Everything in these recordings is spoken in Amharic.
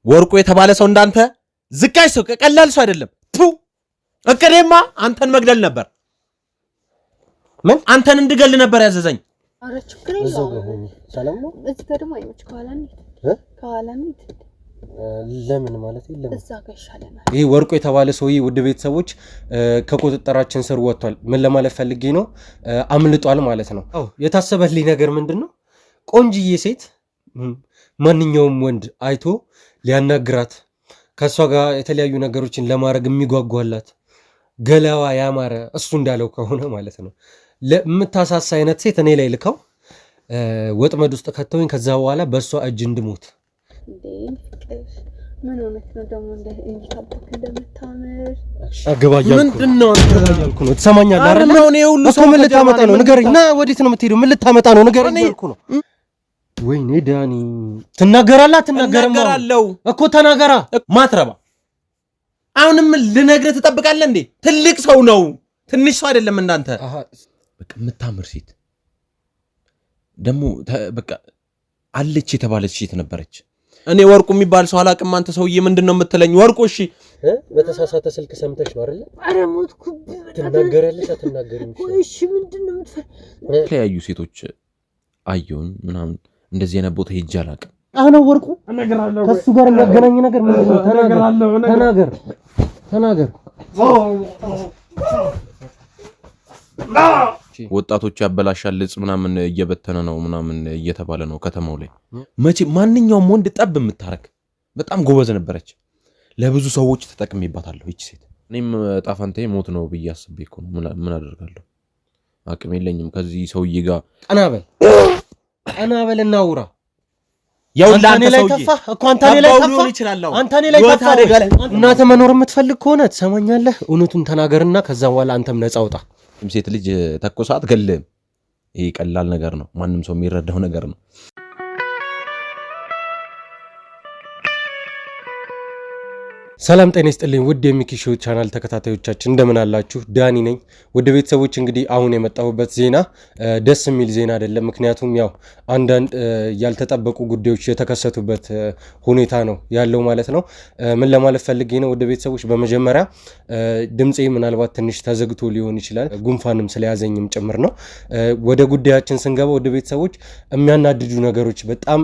ወርቁ የተባለ ሰው እንዳንተ ዝቃይ ሰው ቀላል ሰው አይደለም ቱ እከደማ አንተን መግደል ነበር ምን አንተን እንድገል ነበር ያዘዘኝ አረ ችግር የለውም ሰላም ነው እዚህ ጋር ደግሞ አይመች ከኋላኒት ለምን ማለት የለም እዛ ጋር ይሻለናል ይሄ ወርቁ የተባለ ሰውዬ ውድ ቤተሰቦች ከቁጥጥራችን ስር ወጥቷል ምን ለማለት ፈልጌ ነው አምልጧል ማለት ነው አው የታሰበልኝ ነገር ምንድነው ቆንጂዬ ሴት ማንኛውም ወንድ አይቶ ሊያናግራት ከሷ ጋር የተለያዩ ነገሮችን ለማድረግ የሚጓጓላት ገላዋ ያማረ እሱ እንዳለው ከሆነ ማለት ነው ለምታሳሳ አይነት ሴት እኔ ላይ ልከው ወጥመድ ውስጥ ከተውኝ ከዛ በኋላ በሷ እጅ እንድሞት ምን ሆነክ ነው ደግሞ እንደታበክ እንደምታምር አገባያልኩ ምንድነው አንተያልኩ ነው ተሰማኛለህ አይደል ነው እኔ ሁሉ ሰው ምን ልታመጣ ነው ንገረኝና ወዴት ነው የምትሄደው ምን ልታመጣ ነው ንገረኝ ያልኩ ነው ወይኔ ዳኒ ትናገራለህ ትናገራለሁ እኮ ተናገራ ማትረባ አሁንም ልነግርህ ትጠብቃለህ እንዴ ትልቅ ሰው ነው ትንሽ ሰው አይደለም እንዳንተ በቃ የምታምር ሴት ደሞ በቃ አለች የተባለች ሴት ነበረች እኔ ወርቁ የሚባል ሰው አላቅም አንተ ሰውዬ ምንድነው የምትለኝ ወርቁ እሺ በተሳሳተ ስልክ ሰምተሽ ነው አይደል አረ ሞትኩ ትናገራለሽ አትናገሪም እሺ ምንድነው የምትፈልግ የተለያዩ ሴቶች አየሁኝ ምናምን እንደዚህ የነ ቦታ ሄጄ አላቅም አሁን ወርቁ እነግራለሁ ከሱ ጋር የሚያገናኝ ነገር ምንድነው ተናገር ወጣቶች ያበላሻል ልጽ ምናምን እየበተነ ነው ምናምን እየተባለ ነው ከተማው ላይ መቼ ማንኛውም ወንድ ጠብ የምታረክ በጣም ጎበዝ ነበረች ለብዙ ሰዎች ተጠቅሜባታለሁ እቺ ሴት እኔም ጣፋንቴ ሞት ነው በያስብ እኮ ነው ምን አደርጋለሁ አቅም የለኝም ከዚህ ሰውዬ ጋር ቀናበል እናውራ ያው ላንተ ሰውዬ እኮ አንተ ላይ ተፋ እናተ መኖር የምትፈልግ ከሆነ ትሰማኛለህ እውነቱን ተናገርና ከዛ በኋላ አንተም ነፃ አውጣ ሴት ልጅ ተቆሳት ገልም ይሄ ቀላል ነገር ነው ማንንም ሰው የሚረዳው ነገር ነው ሰላም ጤና ይስጥልኝ ውድ የሚኪሾ ቻናል ተከታታዮቻችን እንደምን አላችሁ ዳኒ ነኝ ውድ ቤተሰቦች እንግዲህ አሁን የመጣሁበት ዜና ደስ የሚል ዜና አይደለም ምክንያቱም ያው አንዳንድ ያልተጠበቁ ጉዳዮች የተከሰቱበት ሁኔታ ነው ያለው ማለት ነው ምን ለማለት ፈልጌ ነው ውድ ቤተሰቦች በመጀመሪያ ድምጼ ምናልባት ትንሽ ተዘግቶ ሊሆን ይችላል ጉንፋንም ስለያዘኝም ጭምር ነው ወደ ጉዳያችን ስንገባ ውድ ቤተሰቦች የሚያናድዱ ነገሮች በጣም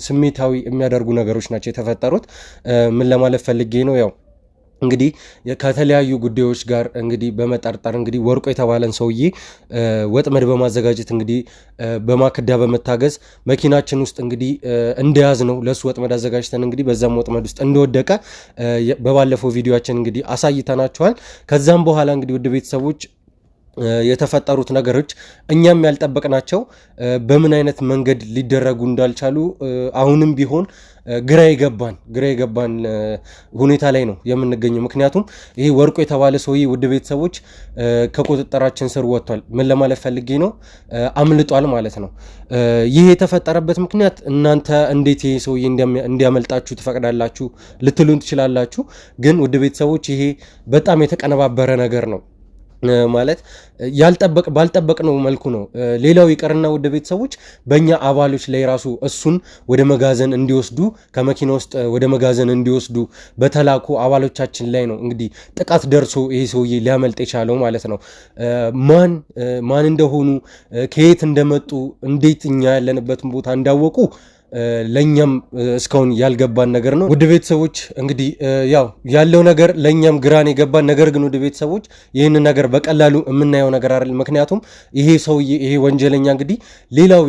ስሜታዊ የሚያደርጉ ነገሮች ናቸው የተፈጠሩት ምን ለማለት ፈልጌ ነው ያው እንግዲህ ከተለያዩ ጉዳዮች ጋር እንግዲህ በመጣርጣር እንግዲህ ወርቁ የተባለን ሰውዬ ወጥመድ በማዘጋጀት እንግዲህ በማከዳ በመታገዝ መኪናችን ውስጥ እንግዲህ እንደያዝ ነው ለሱ ወጥመድ አዘጋጅተን እንግዲህ በዛም ወጥመድ ውስጥ እንደወደቀ በባለፈው ቪዲዮአችን እንግዲህ አሳይተናቸዋል ከዛም በኋላ እንግዲህ ውድ ቤተሰቦች የተፈጠሩት ነገሮች እኛም ያልጠበቅናቸው በምን አይነት መንገድ ሊደረጉ እንዳልቻሉ አሁንም ቢሆን ግራ ይገባን ሁኔታ ላይ ነው የምንገኘው ምክንያቱም ይሄ ወርቁ የተባለ ሰውዬ ውድ ቤተሰቦች ከቁጥጥራችን ስር ወጥቷል ምን ለማለት ፈልጌ ነው አምልጧል ማለት ነው ይሄ የተፈጠረበት ምክንያት እናንተ እንዴት ይሄ ሰውዬ እንዲያመልጣችሁ ትፈቅዳላችሁ ልትሉን ትችላላችሁ ግን ውድ ቤተሰቦች ይሄ በጣም የተቀነባበረ ነገር ነው ማለት ባልጠበቅነው መልኩ ነው ሌላው ይቀርና ወደ ቤተሰቦች በእኛ አባሎች ላይ ራሱ እሱን ወደ መጋዘን እንዲወስዱ ከመኪና ውስጥ ወደ መጋዘን እንዲወስዱ በተላኩ አባሎቻችን ላይ ነው እንግዲህ ጥቃት ደርሶ ይሄ ሰውዬ ሊያመልጥ የቻለው ማለት ነው ማን እንደሆኑ ከየት እንደመጡ እንዴት እኛ ያለንበትን ቦታ እንዳወቁ ለኛም እስካሁን ያልገባን ነገር ነው ውድ ቤተሰቦች እንግዲህ ያው ያለው ነገር ለኛም ግራን የገባን ነገር ግን ውድ ቤተሰቦች ይሄን ነገር በቀላሉ የምናየው ነገር አይደል ምክንያቱም ይሄ ሰውዬ ይሄ ወንጀለኛ እንግዲህ ሌላው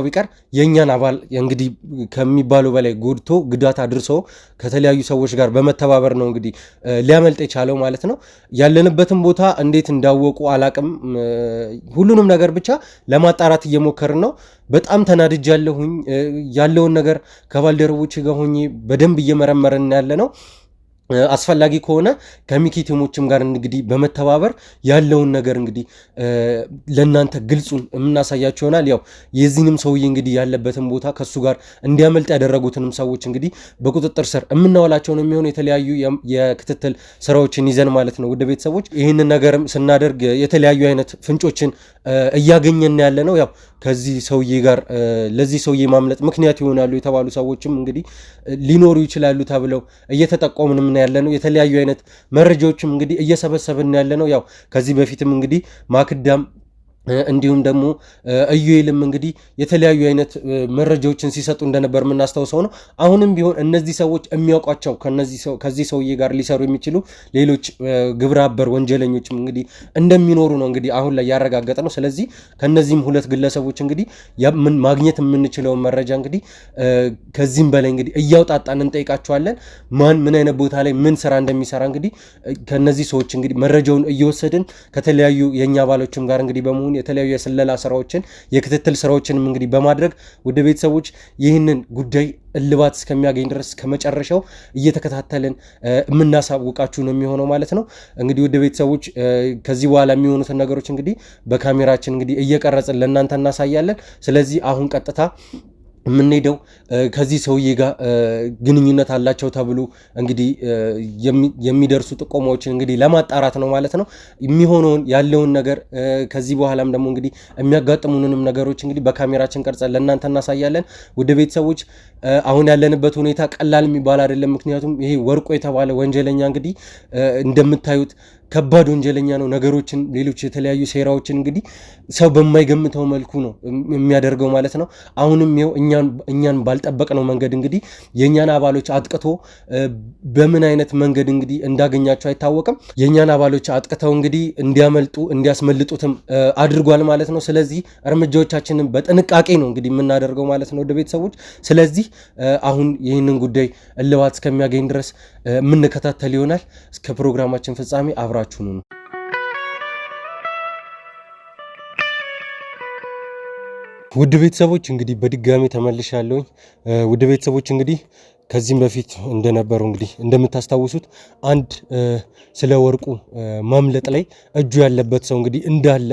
ቢቀር የኛን አባል እንግዲህ ከሚባሉ በላይ ጎድቶ ጉዳት አድርሶ ከተለያዩ ሰዎች ጋር በመተባበር ነው እንግዲህ ሊያመልጥ የቻለው ማለት ነው ያለንበትን ቦታ እንዴት እንዳወቁ አላቅም ሁሉንም ነገር ብቻ ለማጣራት እየሞከርን ነው በጣም ተናድጃለሁኝ ያለውን ነገር ከባልደረቦች ጋር ሆኜ በደንብ እየመረመረን ያለ ነው አስፈላጊ ከሆነ ከሚኪቲሞችም ጋር እንግዲህ በመተባበር ያለውን ነገር እንግዲህ ለናንተ ግልጹን የምናሳያችሁ ይሆናል ያው የዚህንም ሰውዬ እንግዲህ ያለበትን ቦታ ከሱ ጋር እንዲያመልጥ ያደረጉትንም ሰዎች እንግዲህ በቁጥጥር ስር የምናወላቸው ነው የሚሆነው የተለያዩ የክትትል ስራዎችን ይዘን ማለት ነው ውድ ቤተሰቦች ይህንን ነገርም ስናደርግ የተለያዩ አይነት ፍንጮችን እያገኘን ያለ ነው ያው ከዚህ ሰውዬ ጋር ለዚህ ሰውዬ ማምለጥ ምክንያት ይሆናሉ የተባሉ ሰዎችም እንግዲህ ሊኖሩ ይችላሉ ተብለው እየተጠቆምንም ያለነው የተለያዩ አይነት መረጃዎችም እንግዲህ እየሰበሰብን ያለነው ያው ከዚህ በፊትም እንግዲህ ማክዳም እንዲሁም ደግሞ እዩኤልም እንግዲህ የተለያዩ አይነት መረጃዎችን ሲሰጡ እንደነበር የምናስታውሰው ነው። አሁንም ቢሆን እነዚህ ሰዎች የሚያውቋቸው ከዚህ ሰውዬ ጋር ሊሰሩ የሚችሉ ሌሎች ግብረ አበር ወንጀለኞችም እንግዲህ እንደሚኖሩ ነው እንግዲህ አሁን ላይ ያረጋገጠ ነው። ስለዚህ ከነዚህም ሁለት ግለሰቦች እንግዲህ ማግኘት የምንችለውን መረጃ እንግዲህ ከዚህም በላይ እንግዲህ እያውጣጣን እንጠይቃቸዋለን። ማን ምን አይነት ቦታ ላይ ምን ስራ እንደሚሰራ እንግዲህ ከነዚህ ሰዎች እንግዲህ መረጃውን እየወሰድን ከተለያዩ የኛ አባሎችም ጋር እንግዲህ በመሆን የተለያዩ የስለላ ስራዎችን የክትትል ስራዎችንም እንግዲህ በማድረግ ወደ ቤተሰቦች ይህንን ጉዳይ እልባት እስከሚያገኝ ድረስ ከመጨረሻው እየተከታተልን የምናሳውቃችሁ ነው የሚሆነው ማለት ነው። እንግዲህ ወደ ቤተሰቦች ከዚህ በኋላ የሚሆኑትን ነገሮች እንግዲህ በካሜራችን እንግዲህ እየቀረጽን ለእናንተ እናሳያለን። ስለዚህ አሁን ቀጥታ የምንሄደው ከዚህ ሰውዬ ጋር ግንኙነት አላቸው ተብሎ እንግዲህ የሚደርሱ ጥቆማዎችን እንግዲህ ለማጣራት ነው ማለት ነው። የሚሆነውን ያለውን ነገር ከዚህ በኋላም ደግሞ እንግዲህ የሚያጋጥሙንንም ነገሮች እንግዲህ በካሜራችን ቀርጸን ለእናንተ እናሳያለን። ወደ ቤተሰቦች አሁን ያለንበት ሁኔታ ቀላል የሚባል አይደለም። ምክንያቱም ይሄ ወርቁ የተባለ ወንጀለኛ እንግዲህ እንደምታዩት ከባድ ወንጀለኛ ነው። ነገሮችን ሌሎች የተለያዩ ሴራዎችን እንግዲህ ሰው በማይገምተው መልኩ ነው የሚያደርገው ማለት ነው። አሁንም ይኸው እኛን ባልጠበቅነው መንገድ እንግዲህ የእኛን አባሎች አጥቅቶ በምን አይነት መንገድ እንግዲህ እንዳገኛቸው አይታወቅም። የእኛን አባሎች አጥቅተው እንግዲህ እንዲያስመልጡትም አድርጓል ማለት ነው። ስለዚህ እርምጃዎቻችንን በጥንቃቄ ነው እንግዲህ የምናደርገው ማለት ነው ወደ ቤተሰቦች። ስለዚህ አሁን ይህንን ጉዳይ እልባት እስከሚያገኝ ድረስ የምንከታተል ይሆናል። እስከ ፕሮግራማችን ፍጻሜ አብራችሁ ነው። ውድ ቤተሰቦች እንግዲህ በድጋሚ ተመልሻለሁ። ውድ ቤተሰቦች እንግዲህ ከዚህም በፊት እንደነበሩ እንግዲህ እንደምታስታውሱት አንድ ስለ ወርቁ ማምለጥ ላይ እጁ ያለበት ሰው እንግዲህ እንዳለ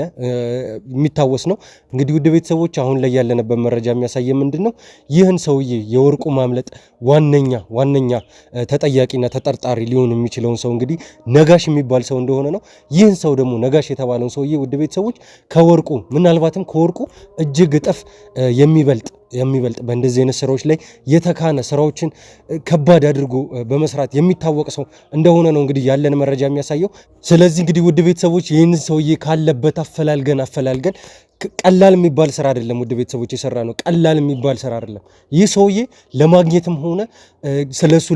የሚታወስ ነው። እንግዲህ ውድ ቤተሰቦች አሁን ላይ ያለንበት መረጃ የሚያሳየ ምንድን ነው? ይህን ሰውዬ የወርቁ ማምለጥ ዋነኛ ተጠያቂና ተጠርጣሪ ሊሆን የሚችለውን ሰው እንግዲህ ነጋሽ የሚባል ሰው እንደሆነ ነው። ይህን ሰው ደግሞ ነጋሽ የተባለውን ሰውዬ ውድ ቤተሰቦች ከወርቁ ምናልባትም ከወርቁ እጅግ እጥፍ የሚበልጥ በእንደዚህ አይነት ስራዎች ላይ የተካነ ስራዎችን ከባድ አድርጎ በመስራት የሚታወቅ ሰው እንደሆነ ነው እንግዲህ ያለን መረጃ የሚያሳየው። ስለዚህ እንግዲህ ውድ ቤተሰቦች ይህንን ሰውዬ ካለበት አፈላልገን ቀላል የሚባል ስራ አይደለም። ውድ ቤተሰቦች የሰራ ነው ቀላል የሚባል ስራ አይደለም። ይህ ሰውዬ ለማግኘትም ሆነ ስለሱ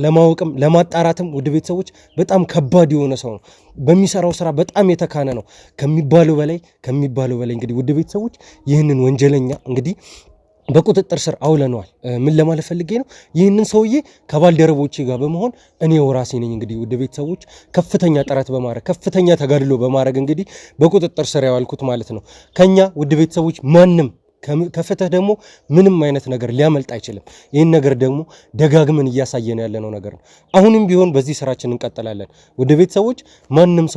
ለማወቅም ለማጣራትም ውድ ቤተሰቦች በጣም ከባድ የሆነ ሰው ነው። በሚሰራው ስራ በጣም የተካነ ነው ከሚባለው በላይ እንግዲህ ውድ ቤተሰቦች ይህንን ወንጀለኛ እንግዲህ በቁጥጥር ስር አውለነዋል። ምን ለማለት ፈልጌ ነው? ይህንን ሰውዬ ከባልደረቦቼ ጋር በመሆን እኔው ራሴ ነኝ እንግዲህ ውድ ቤተሰቦች ከፍተኛ ጥረት በማድረግ ከፍተኛ ተጋድሎ በማድረግ እንግዲህ በቁጥጥር ስር ያዋልኩት ማለት ነው። ከኛ ውድ ቤተሰቦች ማንም ከፍትህ ደግሞ ምንም አይነት ነገር ሊያመልጥ አይችልም። ይህን ነገር ደግሞ ደጋግመን እያሳየን ያለነው ነገር ነው። አሁንም ቢሆን በዚህ ስራችን እንቀጥላለን ውድ ቤተሰቦች። ማንም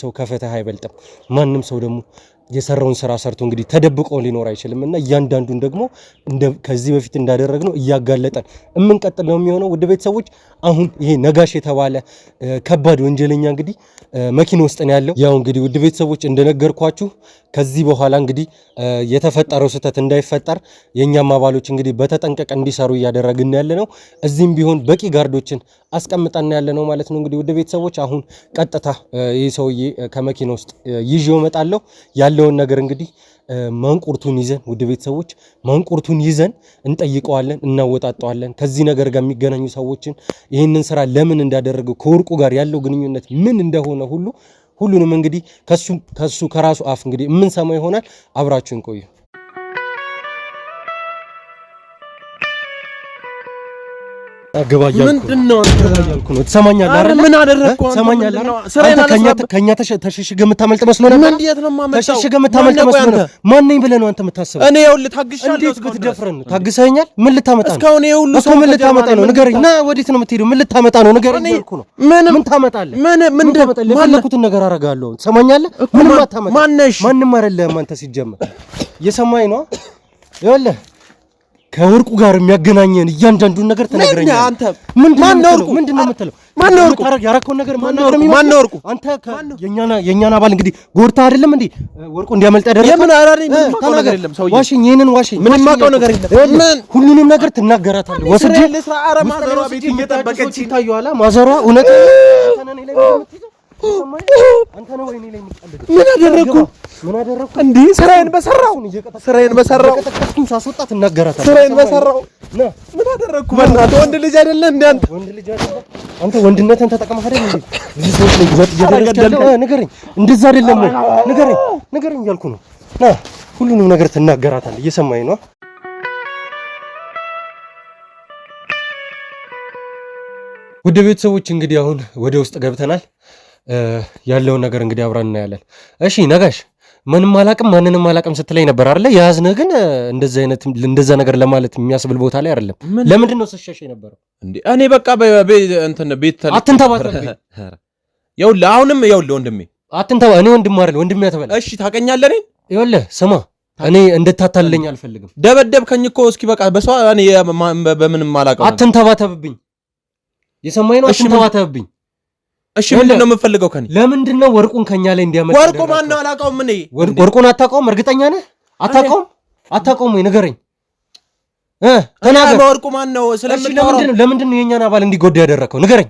ሰው ከፍትህ አይበልጥም። ማንም ሰው ደግሞ የሰራውን ስራ ሰርቶ እንግዲህ ተደብቆ ሊኖር አይችልም እና እያንዳንዱን ደግሞ ከዚህ በፊት እንዳደረግነው እያጋለጠን የምንቀጥል ነው የሚሆነው ውድ ቤተሰቦች። አሁን ይሄ ነጋሽ የተባለ ከባድ ወንጀለኛ እንግዲህ መኪና ውስጥ ነው ያለው። ያው እንግዲህ ውድ ቤተሰቦች እንደነገርኳችሁ ከዚህ በኋላ እንግዲህ የተፈጠረው ስህተት እንዳይፈጠር የኛም አባሎች እንግዲህ በተጠንቀቅ እንዲሰሩ እያደረግን ያለ ነው። እዚህም ቢሆን በቂ ጋርዶችን አስቀምጠን ያለ ነው ማለት ነው። እንግዲህ ውድ ቤተሰቦች አሁን ቀጥታ ይህ ሰውዬ ከመኪና ውስጥ ይዤው እመጣለሁ። ያለውን ነገር እንግዲህ ማንቁርቱን ይዘን ውድ ቤተሰቦች እንጠይቀዋለን፣ እናወጣጠዋለን። ከዚህ ነገር ጋር የሚገናኙ ሰዎችን ይህንን ስራ ለምን እንዳደረገው ከወርቁ ጋር ያለው ግንኙነት ምን እንደሆነ ሁሉንም እንግዲህ ከራሱ አፍ እንግዲህ የምንሰማ ይሆናል። አብራችሁን ቆዩ። አገባ ምንድነው አንተ ነው ትሰማኛለህ አይደል? ምን አደረግኩ? ትሰማኛለህ አይደል? ከኛ ተሸሽገህ የምታመልጥ መስሎ ነበር። እንዴት ነው የማመልጠው? ተሸሽገህ የምታመልጥ መስሎ ነበር። ማን ነኝ ብለህ ነው አንተ የምታስበው? እኔ ይኸውልህ ታግሻለሁ። እንዴት ብትደፍረን ታግሰኸኛል? ምን ልታመጣ ነው? እስካሁን ይሄ ሁሉ ሰው ምን ልታመጣ ነው? ንገረኝ። ና ወዴት ነው የምትሄደው? ምን ልታመጣ ነው? ንገረኝ እያልኩ ነው። ምን ታመጣለህ? ምን ታመጣለህ? የፈለኩትን ነገር አደርጋለሁ። ትሰማኛለህ? ምንም አታመጣ። ማንም አይደለም አንተ ሲጀመር። እየሰማኸኝ ነው? ይኸውልህ ከወርቁ ጋር የሚያገናኘን እያንዳንዱን ነገር ትነግረኛለህ። አንተ ማን ነው ወርቁ? ምንድነው የምትለው? ማን ነው ወርቁ? ያረከውን ነገር ማን ነው ወርቁ? አንተ የኛን አባል እንግዲህ ጎርታ አይደለም እንዴ ወርቁ እንዲያመልጥ ያደረገው? የምን አራሪ ምንም ነገር የለም። ሰውዬ ዋሽኝ፣ ይሄንን ዋሽኝ። ምንም ማውቀው ነገር የለም። ምን ሁሉንም ነገር ትናገራታለህ። ወስጄ ለስራ አረ ማዘሯ ቤት እየጠበቀች ይታየዋል። ማዘሯ እውነት ተነኔ ላይ አንተ ነው ወይኔ ላይ የምትቀልድ? ምን አደረኩ እንዴ? ስራዬን በሰራው ከተከፍኩኝ ሳስወጣ ትናገራታለህ። ስራዬን በሰራው ምን አደረኩ? በእናትህ ወንድ ልጅ አይደለ እንዴ አንተ? ወንድ ልጅ አይደለ አንተ? ወንድነትን ተጠቅመህ አይደል እንዴ እዚህ ሰዎች ላይ ጉዳት እያደረግህ ያለው? ንገረኝ፣ እንደዛ አይደለም ወይ? ንገረኝ እያልኩ ነው። ና ሁሉንም ነገር ትናገራታለህ። እየሰማኝ ነው። ወደ ቤተሰቦች እንግዲህ አሁን ወደ ውስጥ ገብተናል። ያለውን ነገር እንግዲህ አብረን እናያለን። እሺ ነጋሽ፣ ምንም አላቅም ማንንም አላቅም ስትለኝ ነበር አይደለ? የያዝንህ ግን እንደዛ ነገር ለማለት የሚያስብል ቦታ ላይ አይደለም። ለምንድን ነው ስትሸሽ የነበረው እንዴ? እኔ በቃ ቤት አትንተባተብኝ። ይኸውልህ አሁንም ወንድሜ አትንተባ። እኔ ወንድም አይደል ወንድሜ አትበል። እሺ ታውቀኛለህ እኔን። ይኸውልህ ስማ፣ እኔ እንድታታልለኝ አልፈልግም። ደበደብከኝ እኮ እስኪ በቃ በሰው እኔ በምንም አላውቅም። አትንተባተብብኝ። የሰማኝ ነው። አትንተባተብብኝ። እሺ ምንድን ነው የምፈልገው ከኔ? ለምንድን ነው ወርቁን ከኛ ላይ እንዲያመጣ? ወርቁ ማን ነው? አላውቀውም። እኔ ወርቁን አታውቀውም? እርግጠኛ ነህ? አታውቀውም ወይ? ንገረኝ፣ ተናገር። ወርቁ ማን ነው? ለምንድን ነው የኛን አባል እንዲጎዳ ያደረከው? ንገረኝ።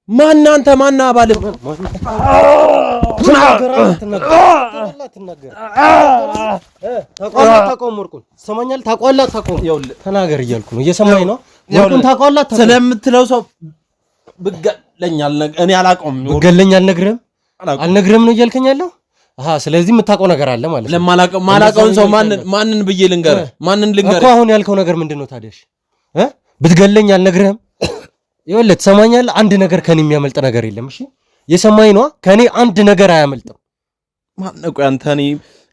ማን አንተ? ማን አባል? ታውቀውም? ወርቁን ሰማኛል። ታውቀዋለህ አታውቀውም? ይኸውልህ ተናገር እያልኩ ነው። እየሰማኝ ነው። ወርቁን ታውቀዋለህ አታውቀውም? ስለምትለው ሰው እኔ አላውቀውም። ብገለኝ አልነግርህም ነው እያልከኝ ያለው? አሃ፣ ስለዚህ የምታውቀው ነገር አለ ማለት ነው። ማላውቀውን ሰው ማንን ብዬ ልንገርህ? እኮ አሁን ያልከው ነገር ምንድን ነው ታዲያ? ብትገለኝ አልነግርህም? ይኸውልህ ትሰማኛለህ? አንድ ነገር ከኔ የሚያመልጥ ነገር የለም። እሺ የሰማኝ ነዋ። ከኔ አንድ ነገር አያመልጥም። ማነው? ቆይ አንተ እኔ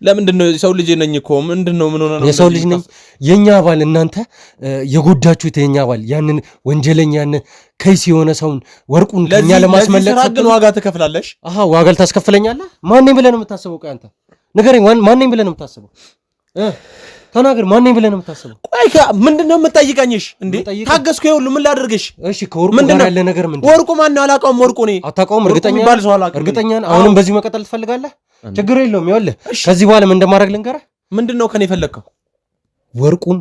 ለምንድን ነው የሰው ልጅ ነኝ እኮ ምንድን ነው? ምን ሆነ ነው? የሰው ልጅ ነኝ። የኛ አባል እናንተ የጎዳችሁት የኛ አባል ያንን ወንጀለኛ ያንን ከይስ የሆነ ሰውን ወርቁን ከኛ ለማስመለጥ ግን ዋጋ ትከፍላለሽ። አሃ፣ ዋጋ ልታስከፍለኛለህ? ማን ነኝ ብለህ ነው የምታስበው? ቆይ አንተ ንገረኝ፣ ማን ነኝ ብለህ ነው የምታስበው? ተናገር፣ ማን ነኝ ብለህ ነው የምታስበው? ቆይ ምንድን ነው የምትጠይቀኝሽ እንዴ? ታገስኩ። ይኸውልህ ምን ላድርግሽ? እሺ ከወርቁ ጋር ያለ ነገር ምንድን ነው? ወርቁ ማን ነው? አላውቀውም። ወርቁ እኔ አታውቀውም? እርግጠኛ ነህ? አሁንም በዚህ መቀጠል ትፈልጋለህ? ችግር የለውም። ይኸውልህ ከዚህ በኋላ ምን እንደማደርግ ልንገርህ። ምንድን ነው ከኔ የፈለግከው? ወርቁን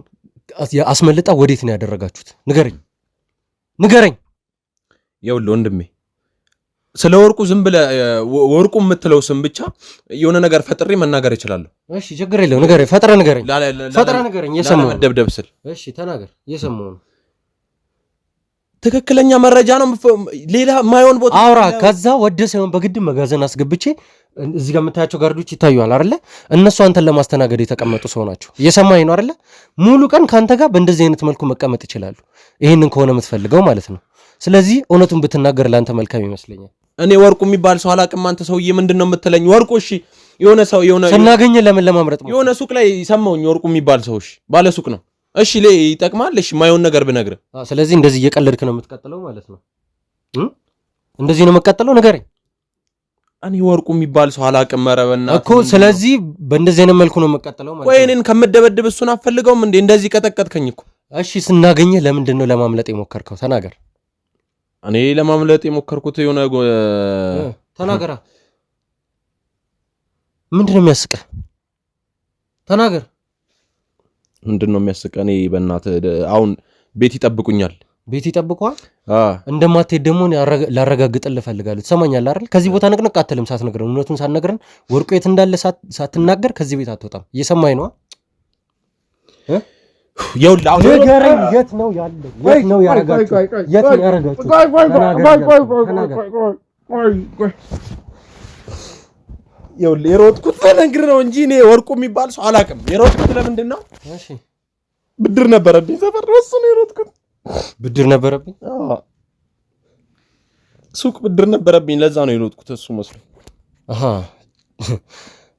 አስመልጣ ወዴት ነው ያደረጋችሁት? ንገረኝ። ይኸውልህ ወንድሜ ስለ ወርቁ ዝም ብለህ ወርቁ የምትለው ስም ብቻ የሆነ ነገር ፈጥሬ መናገር እችላለሁ። እሺ ችግር የለውም። ንገረኝ። ፈጥረህ ንገረኝ። የሰማሁህ መደብደብ ስል እሺ ተናገር። የሰማሁህ ነው። ትክክለኛ መረጃ ነው። ሌላ ማይሆን ቦታ አውራ። ከዛ ወደ ሳይሆን በግድ መጋዘን አስገብቼ እዚህ ጋር የምታያቸው ጋርዶች ይታዩሃል አይደለ? እነሱ አንተን ለማስተናገድ የተቀመጡ ሰው ናቸው። እየሰማኸኝ ነው አይደለ? ሙሉ ቀን ከአንተ ጋር በእንደዚህ አይነት መልኩ መቀመጥ ይችላሉ። ይህንን ከሆነ የምትፈልገው ማለት ነው። ስለዚህ እውነቱን ብትናገር ለአንተ መልካም ይመስለኛል። እኔ ወርቁ የሚባል ሰው አላውቅም። አንተ ሰውዬ ምንድን ነው የምትለኝ? ወርቁ እሺ፣ የሆነ ሰው ስናገኘ ለምን ለማምረጥ ነው? የሆነ ሱቅ ላይ ሰማሁኝ። ወርቁ የሚባል ሰው እሺ፣ ባለ ሱቅ ነው። እሺ ይጠቅማል። እሺ ማይሆን ነገር ብነግርህ። ስለዚህ እንደዚህ እየቀለድክ ነው የምትቀጥለው ማለት ነው? እንደዚህ ነው የምትቀጥለው? ንገረኝ። እኔ ወርቁ የሚባል ሰው አላውቅም። ኧረ በእናትህ እኮ ስለዚህ በእንደዚህ አይነት መልኩ ነው የምትቀጥለው ማለት ነው? ቆይ እኔን ከምደበድብ እሱን አትፈልገውም እንዴ? እንደዚህ ቀጠቀጥከኝ እኮ። እሺ ስናገኘህ ለምንድን ነው ለማምለጥ የሞከርከው? ተናገር። እኔ ለማምለጥ የሞከርኩት የሆነ ተናገራ። ምንድን ነው የሚያስቅህ? ተናገር። ምንድን ነው የሚያስቅህ? እኔ በእናትህ አሁን ቤት ይጠብቁኛል። ቤት ይጠብቀዋል? እንደማትሄድ ደግሞ ላረጋግጥልህ እፈልጋለሁ። ትሰማኛለህ አይደል? ከዚህ ቦታ ንቅንቅ አትልም ሳትነግረን፣ እውነቱን ሳትነግረን፣ ወርቁ የት እንዳለ ሳትናገር ከዚህ ቤት አትወጣም። እየሰማኸኝ ነው? ንገረኝ። የት ነው ያለው? የት ነው ያረጋችሁ? የት ነው ያረጋችሁ? ይኸውልህ የሮጥኩት ለነግርህ ነው እንጂ እኔ ወርቁ የሚባል ሰው አላውቅም። የሮጥኩት ለምንድን ነው? እሺ ብድር ነበረብኝ ሰፈር ነው እሱ ነው የሮጥኩት። ብድር ነበረብኝ? ሱቅ ብድር ነበረብኝ። ለዛ ነው የሮጥኩት እሱ መስሎኝ።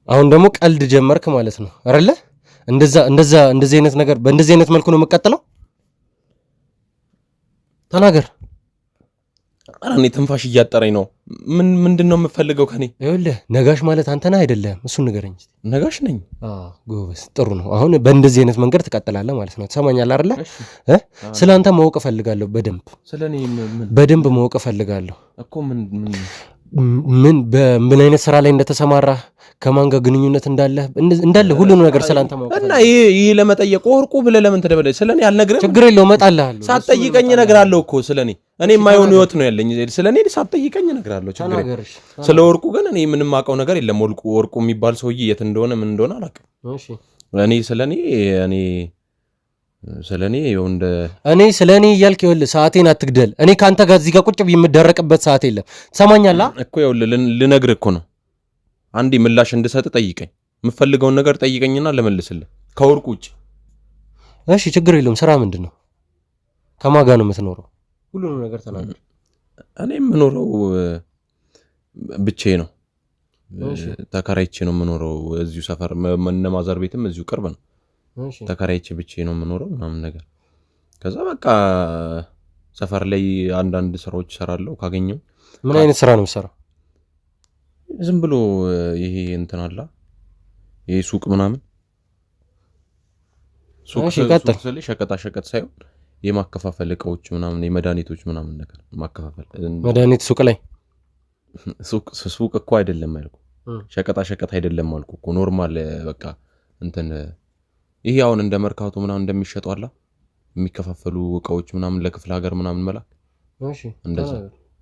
አሁን ደግሞ ቀልድ ጀመርክ ማለት ነው አይደለ? እንደዚህ አይነት ነገር በእንደዚህ አይነት መልኩ ነው የምቀጥለው? ተናገር። ኧረ እኔ ትንፋሽ እያጠረኝ ነው። ምንድነው የምፈልገው ከኔ? ይኸውልህ ነጋሽ ማለት አንተ ነህ አይደለም? እሱን ንገረኝ። ነጋሽ ነኝ። ጎበዝ፣ ጥሩ ነው። አሁን በእንደዚህ አይነት መንገድ ትቀጥላለህ ማለት ነው። ትሰማኛለህ አይደለ? ስለ አንተ ማወቅ እፈልጋለሁ። በደንብ ማወቅ እፈልጋለሁ እኮ በምን አይነት ስራ ላይ እንደተሰማራ፣ ከማን ጋር ግንኙነት እንዳለ ሁሉንም ነገር ስለአንተ ማወቅ እና ይሄ ለመጠየቅ ወርቁ ብለህ ለምን ትደበለኝ? ስለኔ አልነግርህም። ችግር የለውም እመጣልሃለሁ። ሳትጠይቀኝ እነግርሃለሁ እኮ ስለኔ የማይሆን ህይወት ነው ያለኝ። ስለኔ ሳትጠይቀኝ እነግርሃለሁ። ችግር የለም። ስለ ወርቁ ግን እኔ ምንም አውቀው ነገር የለም። ወርቁ የሚባል ሰውዬ የት እንደሆነ ምን እንደሆነ አላውቅም። እኔ ስለኔ እያልክ ይኸውልህ ሰዓቴን አትግደል። እኔ ከአንተ ጋር እዚህ ጋር ቁጭ ብዬ የምደረቅበት ሰዓት የለም። ትሰማኛለህ እኮ ይኸውልህ ልነግርህ እኮ ነው። አንዴ ምላሽ እንድሰጥ ጠይቀኝ። የምፈልገውን ነገር ጠይቀኝና ልመልስልህ ከወርቁ ውጭ። እሺ ችግር የለውም። ስራ ምንድን ነው? ከማን ጋር ነው የምትኖረው? ሁሉንም ነገር ተናገር። እኔ የምኖረው ብቻዬ ነው። ተከራይቼ ነው የምኖረው። እዚሁ ሰፈር ማዘር ቤትም እዚሁ ቅርብ ነው። ተከራይቼ ብቻዬ ነው የምኖረው ምናምን ነገር። ከዛ በቃ ሰፈር ላይ አንዳንድ ስራዎች እሰራለሁ ካገኘው። ምን አይነት ስራ ነው የምትሰራው? ዝም ብሎ ይሄ እንትን አለ ይሄ ሱቅ ምናምን ሸቀጣ ሸቀጥ ሳይሆን የማከፋፈል እቃዎች ምናምን የመድኃኒቶች ምናምን ነገር ማከፋፈል። መድኃኒት ሱቅ ላይ ሱቅ እኮ አይደለም አልኩ። ሸቀጣ ሸቀጥ አይደለም አልኩ እኮ ኖርማል በቃ እንትን ይሄ አሁን እንደ መርካቶ ምናምን እንደሚሸጡ አላ የሚከፋፈሉ እቃዎች ምናምን ለክፍለ ሀገር ምናምን መላክ። እሺ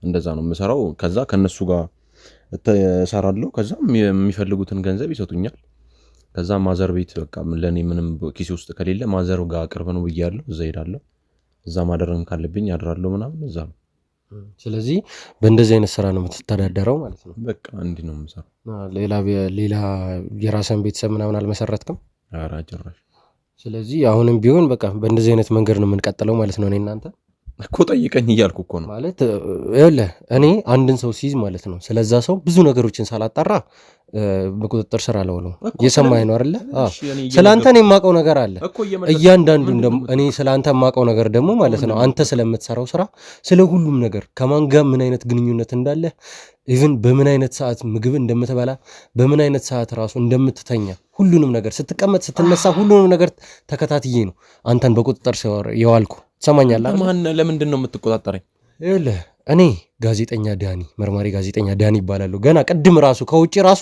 እንደዛ ነው የምሰራው። ከዛ ከነሱ ጋር እሰራለሁ። ከዛ የሚፈልጉትን ገንዘብ ይሰጡኛል። ከዛ ማዘር ቤት በቃ ለኔ ምንም ኪስ ውስጥ ከሌለ ማዘር ጋር ቅርብ ነው ብያለሁ። እዛ ሄዳለሁ። እዛ ማደረም ካለብኝ አድራለሁ ምናምን እዛ ነው። ስለዚህ በእንደዚህ አይነት ስራ ነው የምትተዳደረው ማለት ነው? በቃ እንዲህ ነው የምሰራው። ሌላ የራስን ቤተሰብ ምናምን አልመሰረትክም? ኧረ ጭራሽ። ስለዚህ አሁንም ቢሆን በቃ በእንደዚህ አይነት መንገድ ነው የምንቀጥለው ማለት ነው። እኔ እናንተ እኮ ጠይቀኝ እያልኩ እኮ ነው ማለት ይኸውልህ፣ እኔ አንድን ሰው ሲይዝ ማለት ነው ስለዛ ሰው ብዙ ነገሮችን ሳላጣራ በቁጥጥር ስር አለውለው። እየሰማኸኝ ነው አይደለ? ስለአንተ እኔ የማውቀው ነገር አለ። እያንዳንዱን ደግሞ እኔ ስለአንተ የማውቀው ነገር ደግሞ ማለት ነው አንተ ስለምትሰራው ስራ፣ ስለ ሁሉም ነገር ከማን ጋር ምን አይነት ግንኙነት እንዳለ፣ ኢቭን በምን አይነት ሰዓት ምግብ እንደምትበላ፣ በምን አይነት ሰዓት ራሱ እንደምትተኛ፣ ሁሉንም ነገር ስትቀመጥ ስትነሳ፣ ሁሉንም ነገር ተከታትዬ ነው አንተን በቁጥጥር ስር የዋልኩ። ትሰማኛለህ? ለምንድን ነው የምትቆጣጠረኝ? ይኸውልህ እኔ ጋዜጠኛ ዳኒ፣ መርማሪ ጋዜጠኛ ዳኒ ይባላለሁ። ገና ቅድም ራሱ ከውጭ ራሱ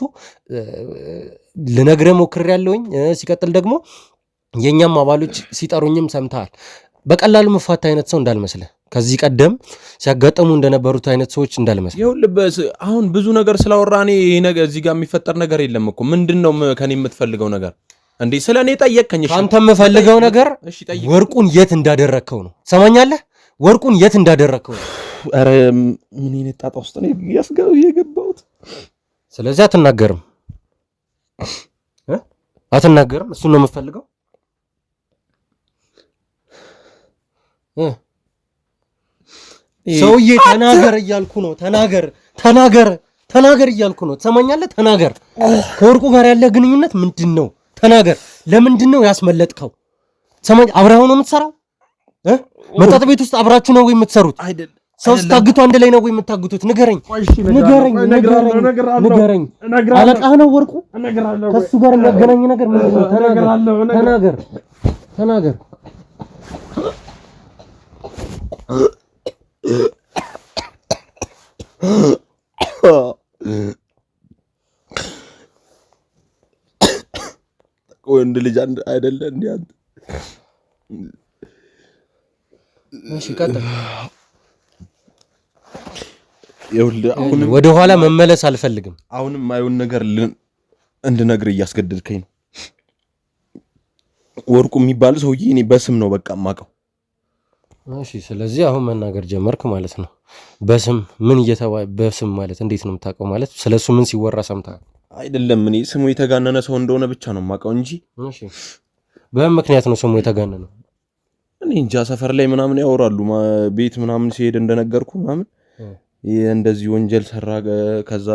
ልነግርህ ሞክሬያለሁኝ። ሲቀጥል ደግሞ የእኛም አባሎች ሲጠሩኝም ሰምተሃል። በቀላሉ መፋታ አይነት ሰው እንዳልመስልህ፣ ከዚህ ቀደም ሲያጋጠሙ እንደነበሩት አይነት ሰዎች እንዳልመስልህ። ይኸውልህ አሁን ብዙ ነገር ስላወራ እኔ እዚህ ጋር የሚፈጠር ነገር የለም እኮ። ምንድን ነው ከኔ የምትፈልገው ነገር እንዴ? ስለ እኔ ጠየቅከኝ። አንተ የምፈልገው ነገር ወርቁን የት እንዳደረግከው ነው። ትሰማኛለህ? ወርቁን የት እንዳደረግከው ነው። ኧረ ምን አይነት ጣጣ ውስጥ ነው የገባሁት? ስለዚህ አትናገርም። እሱን ነው የምፈልገው። ሰውዬ ተናገር እያልኩ ነው። ተናገር እያልኩ ነው። ትሰማኛለህ? ተናገር። ከወርቁ ጋር ያለ ግንኙነት ምንድን ነው? ተናገር። ለምንድን ነው ያስመለጥከው? ሰማኝ። አብረኸው ነው የምትሰራው? መጠጥ ቤት ውስጥ አብራችሁ ነው ወይ የምትሰሩት? ሰው ስታግቱ አንድ ላይ ነው ወይ የምታግቱት? ንገረኝ። አለቃህ ነው ወርቁ? ከሱ ጋር የሚያገናኝ ነገር ምንድን ነው? ተናገር። ወንድ ልጅ አይደለ እንዴ አንተ? እሺ ቀጥል። ወደ ኋላ መመለስ አልፈልግም። አሁንም አይሆን ነገር እንድነግር እያስገደድከኝ ነው። ወርቁ የሚባል ሰውዬ እኔ በስም ነው በቃ የማውቀው። እሺ ስለዚህ አሁን መናገር ጀመርክ ማለት ነው። በስም ምን በስም ማለት እንዴት ነው የምታውቀው? ማለት ስለሱ ምን ሲወራ ሰምተሃል? አይደለም እኔ ስሙ የተጋነነ ሰው እንደሆነ ብቻ ነው የማውቀው እንጂ። እሺ በምን ምክንያት ነው ስሙ የተጋነነው? እኔ እንጃ። ሰፈር ላይ ምናምን ያወራሉ። ቤት ምናምን ሲሄድ እንደነገርኩ ምናምን እንደዚህ ወንጀል ሰራ፣ ከዛ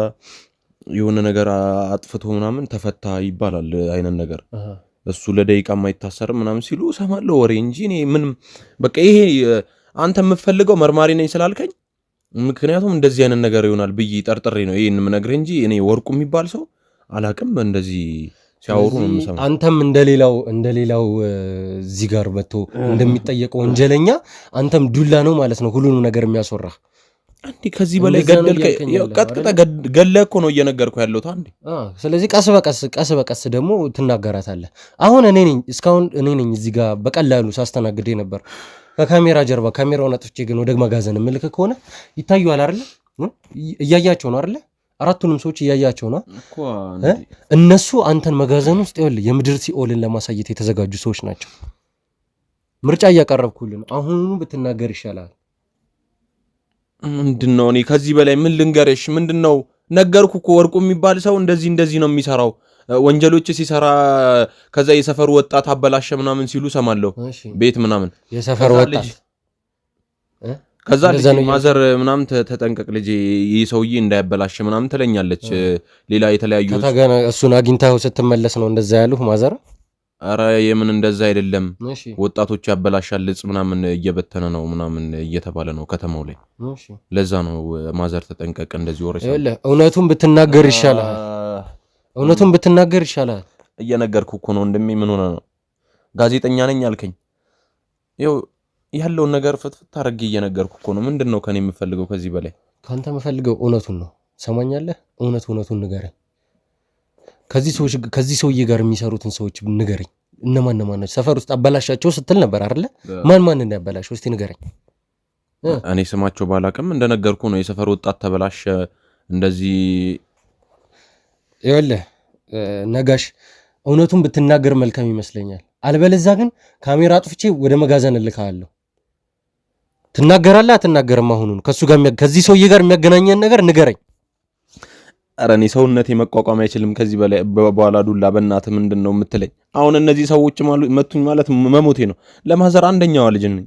የሆነ ነገር አጥፍቶ ምናምን ተፈታ ይባላል አይነት ነገር። እሱ ለደቂቃ የማይታሰርም ምናምን ሲሉ ሰማለሁ ወሬ እንጂ እኔ ምንም በቃ ይሄ አንተ የምትፈልገው መርማሪ ነኝ ስላልከኝ ምክንያቱም እንደዚህ አይነት ነገር ይሆናል ብዬ ጠርጥሬ ነው ይሄን የምነግርህ እንጂ እኔ ወርቁ የሚባል ሰው አላቅም። እንደዚህ ሲያወሩ ነው የምሰማው። አንተም እንደሌላው እዚህ ጋር መጥቶ እንደሚጠየቀው ወንጀለኛ አንተም ዱላ ነው ማለት ነው ሁሉንም ነገር የሚያስወራህ። አንዴ ከዚህ በላይ ቀጥቅጠህ ገለህ እኮ ነው እየነገርኩህ ያለሁት አንዴ። ስለዚህ ቀስ በቀስ ደግሞ ትናገራታለህ። አሁን እስካሁን እኔ ነኝ እዚህ ጋር በቀላሉ ሳስተናግድ ነበር ከካሜራ ጀርባ። ካሜራውን አጥፍቼ ግን ወደ መጋዘን ምልክ ከሆነ ይታዩዋል አይደለ? እያያቸው ነው አይደለ? አራቱንም ሰዎች እያያቸው ነው እኮ እነሱ አንተን መጋዘን ውስጥ ይኸውልህ የምድር ሲኦልን ለማሳየት የተዘጋጁ ሰዎች ናቸው። ምርጫ እያቀረብኩልን አሁኑ ብትናገር ይሻላል። ምንድነው? እኔ ከዚህ በላይ ምን ልንገርሽ? ምንድነው? ነገርኩ እኮ ወርቁ የሚባል ሰው እንደዚህ ነው የሚሰራው። ወንጀሎች ሲሰራ ከዛ የሰፈሩ ወጣት አበላሸ ምናምን ሲሉ ሰማለሁ። ቤት ምናምን የሰፈሩ ወጣት ከዛ ልጅ ማዘር ምናምን ተጠንቀቅ ልጅ ይህ ሰውዬ እንዳያበላሽ ምናምን ትለኛለች። ሌላ የተለያዩ እሱን አግኝታው ስትመለስ ነው እንደዛ ያሉህ ማዘር? አረ የምን እንደዛ አይደለም። ወጣቶች ያበላሻል ልጽ ምናምን እየበተነ ነው ምናምን እየተባለ ነው ከተማው ላይ። ለዛ ነው ማዘር ተጠንቀቅ እንደዚህ ወሬ ሰው። እውነቱን ብትናገር ይሻላል። እየነገርኩ እኮ ነው እንደሚ ምን ሆነ ነው ጋዜጠኛ ነኝ አልከኝ። ይኸው ያለውን ነገር ፍትፍት አድርጌ እየነገርኩ እኮ ነው። ምንድነው ከኔ የምፈልገው ከዚህ በላይ? ካንተ የምፈልገው እውነቱን ነው። ሰማኛለህ? እውነቱን ንገረኝ። ከዚህ ሰውዬ ጋር የሚሰሩትን ሰዎች ንገረኝ። እነማን ናቸው? ሰፈር ውስጥ አበላሻቸው ስትል ነበር አይደለ? ማን ያበላሸው እስቲ ንገረኝ። እኔ ስማቸው ባላቅም እንደነገርኩ ነው። የሰፈር ወጣት ተበላሸ እንደዚህ። ይኸውልህ ነጋሽ፣ እውነቱን ብትናገር መልካም ይመስለኛል። አልበለዚያ ግን ካሜራ አጥፍቼ ወደ መጋዘን እልካለሁ። ትናገራለህ አትናገርም? አሁኑን ከዚህ ሰውዬ ጋር የሚያገናኘን ነገር ንገረኝ። ኧረ እኔ ሰውነቴ መቋቋም አይችልም ከዚህ በላይ በኋላ ዱላ። በእናትህ ምንድን ነው የምትለኝ? አሁን እነዚህ ሰዎች መቱኝ ማለት መሞቴ ነው። ለማዘር አንደኛዋ ልጅ ነኝ።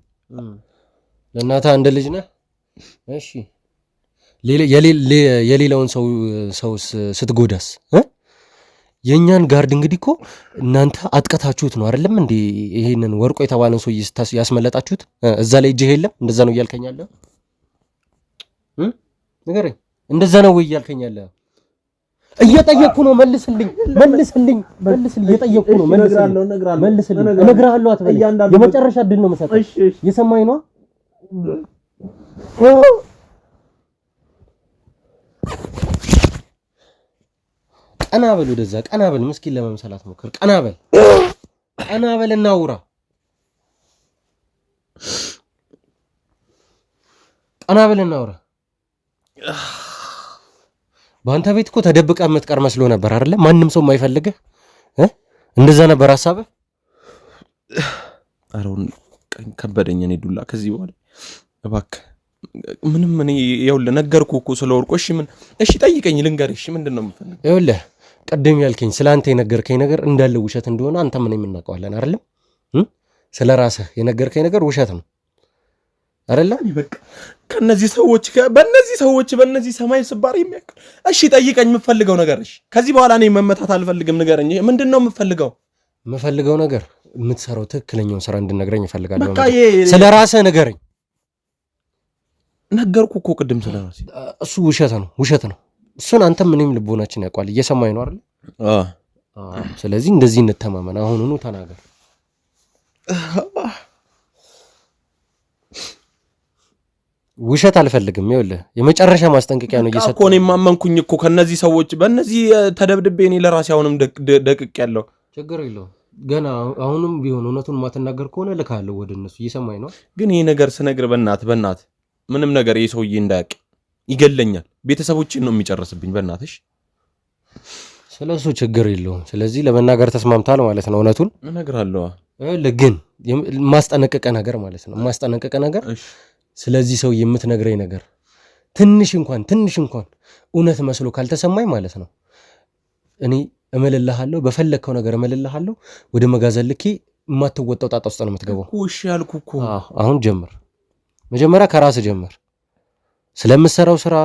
ለእናትህ አንድ ልጅ ነህ? እሺ የሌላውን ሰው ስትጎዳስ? የእኛን ጋርድ እንግዲህ እኮ እናንተ አጥቀታችሁት ነው አይደለም እንዴ? ይሄንን ወርቆ የተባለን ሰው ያስመለጣችሁት እዛ ላይ እጅህ የለም? እንደዛ ነው እያልከኛለህ? ንገረኝ። እንደዛ ነው ወይ እያልከኛለህ? እየጠየቅኩ ነው። መልስልኝ። እየጠየቅኩ ነው። መልስልኝ። እነግርሃለሁ አትበል። የመጨረሻ እድል ነው የምሰጠው። የሰማኝ ነው። ቀና በል ወደዛ፣ ቀና በል። ምስኪን ለመምሰል አትሞክር። ቀና በል እናውራ። ቀና በል እናውራ። በአንተ ቤት እኮ ተደብቀ የምትቀር መስሎ ነበር አይደለ? ማንም ሰው የማይፈልግህ እንደዛ ነበር ሐሳብህ? አሁን ከበደኝ። እኔ ዱላ ከዚህ በኋላ እባክህ ምንም እኔ ይኸውልህ ነገርኩህ እኮ ስለ ወርቁ። እሺ ጠይቀኝ ልንገርህ። እሺ ምንድን ነው የምፈልገው? ይኸውልህ ቅድም ያልከኝ ስለ አንተ የነገርከኝ ነገር እንዳለ ውሸት እንደሆነ አንተ ምን የምናውቀዋለን አይደለም? ስለ ራስህ የነገርከኝ ነገር ውሸት ነው አይደለም? በቃ ከነዚህ ሰዎች በእነዚህ ሰማይ ስባር የሚያክል እሺ ጠይቀኝ የምፈልገው ነገር። እሺ ከዚህ በኋላ እኔ መመታት አልፈልግም። ንገረኝ። ምንድን ነው የምፈልገው ነገር? የምትሰራው ትክክለኛውን ስራ እንድነግረኝ እፈልጋለሁ። ስለ ራስህ ንገረኝ። ነገርኩህ እኮ ቅድም ስለ ራሴ። እሱ ውሸት ነው። እሱን አንተም ምንም ልቦናችን ያውቃል። እየሰማኝ ነው አይደል? ስለዚህ እንደዚህ እንተማመን። አሁኑኑ ተናገር። ውሸት አልፈልግም። ይኸውልህ የመጨረሻ ማስጠንቀቂያ ነው እየሰጠሁ እኮ። እኔም አመንኩኝ እኮ ከነዚህ ሰዎች በእነዚህ ተደብድቤ እኔ ለራሴ አሁንም ደቅቅ ያለው። ችግር የለውም። ገና አሁንም ቢሆን እውነቱን ማትናገር ከሆነ ልካለሁ ወደ እነሱ። እየሰማኝ ነው። ግን ይሄ ነገር ስነግር በእናት ምንም ነገር ይሄ ሰውዬ እንዳያውቅ ይገለኛል። ቤተሰቦችን ነው የሚጨርስብኝ። በእናትሽ ስለሱ ችግር የለውም። ስለዚህ ለመናገር ተስማምታል ማለት ነው። እውነቱን እነግርሃለሁ። ግን ማስጠነቀቀ ነገር ማለት ነው። ማስጠነቀቀ ነገር ስለዚህ ሰው የምትነግረኝ ነገር ትንሽ እንኳን እውነት መስሎ ካልተሰማኝ ማለት ነው እኔ እመልልሃለሁ። በፈለግከው ነገር እመልልሃለሁ። ወደ መጋዘን ልኬ የማትወጣው ጣጣ ውስጥ ነው የምትገባው። እሺ ያልኩህ እኮ። አሁን መጀመሪያ ከራስህ ጀምር። ስለምትሰራው ስራ፣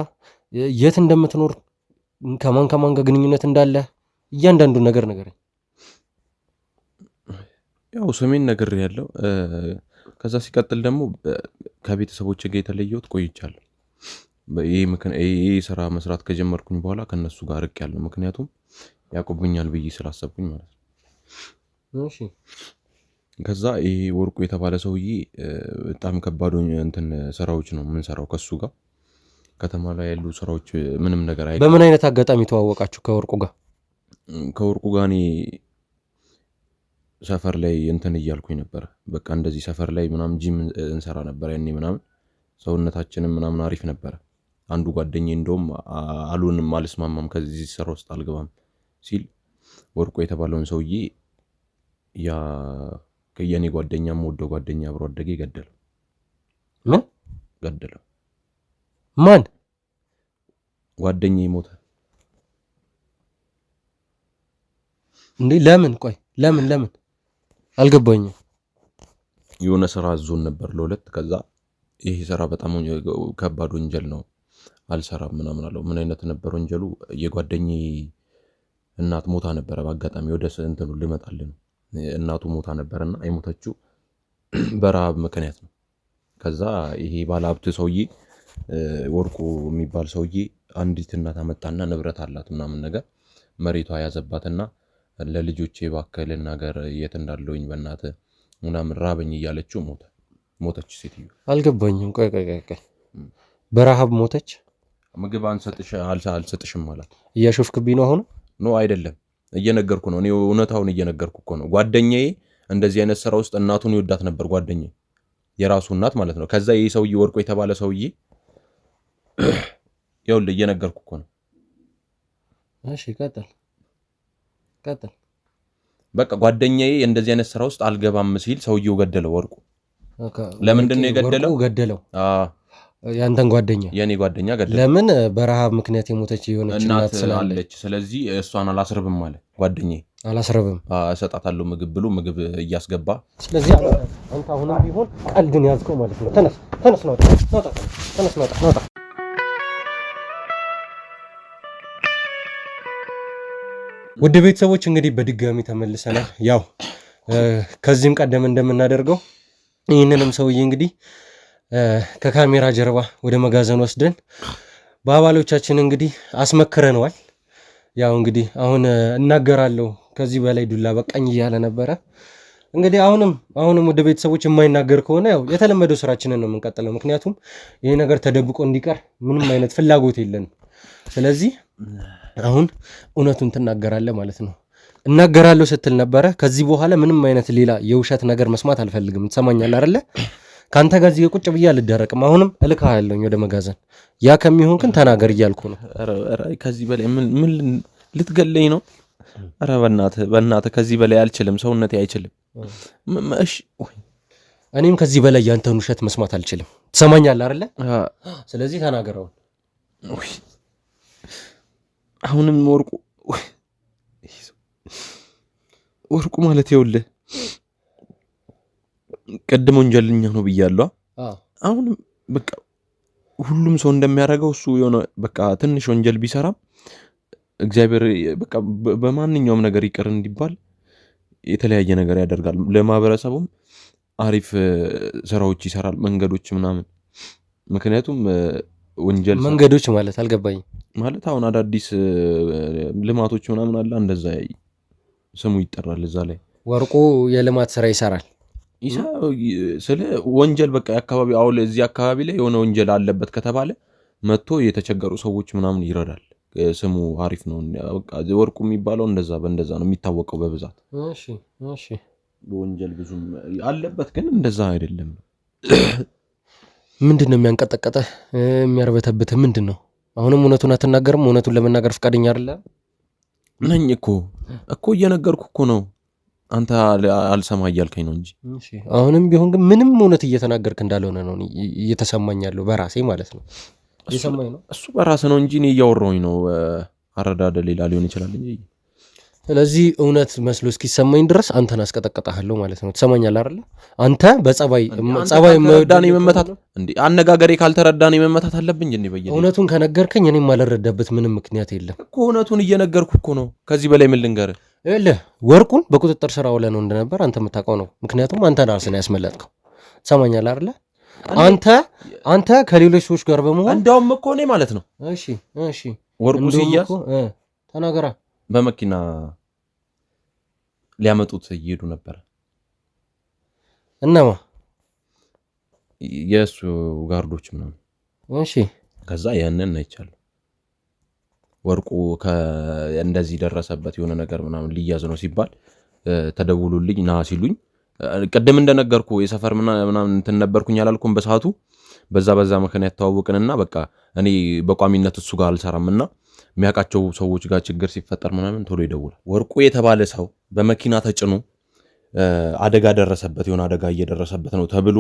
የት እንደምትኖር፣ ከማን ጋር ግንኙነት እንዳለ እያንዳንዱ ነገር ንገረኝ። ያው ስሜን ነግሬሃለሁ። ከዛ ሲቀጥል ደግሞ ከቤተሰቦቼ ጋር የተለየሁት ቆይቻለሁ። ይሄ ስራ መስራት ከጀመርኩኝ በኋላ ከነሱ ጋር ርቅ ያለው ምክንያቱም ያቆብኛል ብዬ ስላሰብኩኝ ማለት ነው። እሺ ከዛ ይሄ ወርቁ የተባለ ሰውዬ በጣም ከባድ እንትን ስራዎች ነው የምንሰራው ከሱ ጋር ከተማ ላይ ያሉ ስራዎች ምንም ነገር አይደለም። በምን አይነት አጋጣሚ ተዋወቃችሁ ከወርቁ ጋር? ከወርቁ ጋር እኔ ሰፈር ላይ እንትን እያልኩኝ ነበር። በቃ እንደዚህ ሰፈር ላይ ምናምን ጂም እንሰራ ነበር ያኔ ምናምን ሰውነታችንም ምናምን አሪፍ ነበር። አንዱ ጓደኛዬ እንደውም አሉንም አልስማማም ከዚህ ስራ ውስጥ አልገባም ሲል ወርቁ የተባለውን ሰውዬ ያ ከየኔ ጓደኛም ወደው ጓደኛ አብሮ አደገ ገደለው። ምን ገደለው? ማን? ጓደኛዬ ሞተ። እንዴ ለምን? ቆይ ለምን አልገባኝም። የሆነ ስራ አዞን ነበር ለሁለት። ከዛ ይሄ ስራ በጣም ከባድ ወንጀል ነው አልሰራም ምናምን አለው። ምን አይነት ነበር ወንጀሉ? የጓደኛዬ እናት ሞታ ነበረ። በአጋጣሚ ወደ እንትኑ ልመጣልን እናቱ ሞታ ነበርና የሞተችው በረሃብ ምክንያት ነው። ከዛ ይሄ ባለሀብት ሰውዬ ወርቁ የሚባል ሰውዬ አንዲት እናት አመጣና ንብረት አላት ምናምን ነገር መሬቷ ያዘባትና ለልጆቼ እባክህ ልናገር የት እንዳለውኝ በእናትህ ምናምን ራበኝ እያለችው ሞተች ሴትዮ። አልገባኝም። ቆይ በረሃብ ሞተች? ምግብ አልሰጥሽም ማለት እያሾፍክብኝ ነው አሁን? ኖ አይደለም፣ እየነገርኩ ነው። እኔ እውነታውን እየነገርኩ እኮ ነው። ጓደኛዬ እንደዚህ አይነት ስራ ውስጥ እናቱን ይወዳት ነበር። ጓደኛዬ የራሱ እናት ማለት ነው። ከዛ ይሄ ሰውዬ ወርቁ የተባለ ሰውዬ ይኸውልህ እየነገርኩ እኮ ነው። እሺ ቀጥል። በቃ ጓደኛዬ እንደዚህ አይነት ስራ ውስጥ አልገባም ሲል ሰውዬው ገደለው። ወርቁ ለምንድን ነው የገደለው? ገደለው ያንተን ጓደኛ? የኔ ጓደኛ ገደለው። ለምን? በረሃብ ምክንያት የሞተች የሆነች እናት ስላለች። ስለዚህ እሷን አላስርብም አለ ጓደኛዬ። አላስርብም እሰጣታለሁ ምግብ ብሎ ምግብ እያስገባ። ስለዚህ አንተ አሁንም ቢሆን ቀልድን ያዝከው ማለት ነው። ተነስ ናውጣ። ውድ ቤተሰቦች እንግዲህ በድጋሚ ተመልሰናል። ያው ከዚህም ቀደም እንደምናደርገው ይህንንም ሰውዬ እንግዲህ ከካሜራ ጀርባ ወደ መጋዘን ወስደን በአባሎቻችን እንግዲህ አስመክረነዋል። ያው እንግዲህ አሁን እናገራለሁ ከዚህ በላይ ዱላ በቃኝ እያለ ነበረ። እንግዲህ አሁንም ወደ ቤተሰቦች የማይናገር ከሆነ ያው የተለመደው ስራችንን ነው የምንቀጥለው። ምክንያቱም ይሄ ነገር ተደብቆ እንዲቀር ምንም አይነት ፍላጎት የለንም። ስለዚህ አሁን እውነቱን ትናገራለህ ማለት ነው። እናገራለሁ ስትል ነበረ። ከዚህ በኋላ ምንም አይነት ሌላ የውሸት ነገር መስማት አልፈልግም። ትሰማኛለህ አይደለ? ካንተ ጋር እዚህ ቁጭ ብዬ አልደረቅም። አሁንም እልክሃለሁ ወደ መጋዘን። ያ ከሚሆን ግን ተናገር እያልኩ ነው። ኧረ ከዚህ በላይ ምን ልትገለኝ ነው? ኧረ በእናትህ ከዚህ በላይ አልችልም። ሰውነቴ አይችልም። እሺ እኔም ከዚህ በላይ ያንተን ውሸት መስማት አልችልም። ትሰማኛለህ አይደለ? ስለዚህ ተናገረው። አሁንም ወርቁ ማለት ይኸውልህ ቅድም ወንጀለኛ ነው ብያለሁ። አሁንም በቃ ሁሉም ሰው እንደሚያደርገው እሱ የሆነ በቃ ትንሽ ወንጀል ቢሰራም እግዚአብሔር በቃ በማንኛውም ነገር ይቅር እንዲባል የተለያየ ነገር ያደርጋል። ለማህበረሰቡም አሪፍ ስራዎች ይሰራል፣ መንገዶች ምናምን። ምክንያቱም ወንጀል መንገዶች ማለት አልገባኝም። ማለት አሁን አዳዲስ ልማቶች ምናምን አለ፣ እንደዛ ስሙ ይጠራል። እዛ ላይ ወርቁ የልማት ስራ ይሰራል። ስለ ወንጀል በቃ አካባቢ አሁን እዚህ አካባቢ ላይ የሆነ ወንጀል አለበት ከተባለ መጥቶ የተቸገሩ ሰዎች ምናምን ይረዳል። ስሙ አሪፍ ነው። በቃ ወርቁ የሚባለው በእንደዛ ነው የሚታወቀው በብዛት። እሺ በወንጀል ብዙም አለበት ግን እንደዛ አይደለም። ምንድን ነው የሚያንቀጠቀጠህ የሚያርበተብትህ ምንድን ነው? አሁንም እውነቱን አትናገርም? እውነቱን ለመናገር ፈቃደኛ አይደለም ነኝ እኮ እየነገርኩ እኮ ነው። አንተ አልሰማ እያልከኝ ነው እንጂ። አሁንም ቢሆን ግን ምንም እውነት እየተናገርክ እንዳልሆነ ነው እየተሰማኝ ያለው በራሴ ማለት ነው። እየሰማኝ ነው። እሱ በራሴ ነው እንጂ እኔ እያወራሁኝ ነው። አረዳደ ሌላ ሊሆን ይችላል እንጂ። ስለዚህ እውነት መስሎ እስኪሰማኝ ድረስ አንተን አስቀጠቅጣለሁ ማለት ነው። ትሰማኛለህ አይደለ? አንተ በጸባይ መዳኔ መመታት እንዴ? አነጋገሬ ካልተረዳኔ መመታት አለብኝ እንዴ? እውነቱን ከነገርከኝ እኔም አልረዳበት ምንም ምክንያት የለም እኮ። እውነቱን እየነገርኩ እኮ ነው። ከዚህ በላይ ምን ልንገርህ? ወርቁን በቁጥጥር ስር አውለህ ነው እንደነበር አንተ የምታውቀው ነው። ምክንያቱም አንተ ራስህ ነው ያስመለጥከው። ትሰማኛለህ አይደለ? አንተ ከሌሎች ሰዎች ጋር በመሆን እንደውም እኮ እኔ ማለት ነው እሺ ወርቁ ሲያዝ ተናገራ በመኪና ሊያመጡት እየሄዱ ነበር። እናማ የእሱ ጋርዶች ምናምን እሺ ከዛ ያንን አይቻለሁ። ወርቁ እንደዚህ ደረሰበት የሆነ ነገር ምናምን ሊያዝ ነው ሲባል ተደውሉልኝ ና ሲሉኝ ቅድም እንደነገርኩ የሰፈር ምናምን እንትን ነበርኩኝ አላልኩም በሰዓቱ በዛ ምክንያት ተዋወቅንና በቃ እኔ በቋሚነት እሱ ጋር አልሰራምና የሚያውቃቸው ሰዎች ጋር ችግር ሲፈጠር ምናምን ቶሎ ይደውላል። ወርቁ የተባለ ሰው በመኪና ተጭኖ አደጋ ደረሰበት የሆነ አደጋ እየደረሰበት ነው ተብሎ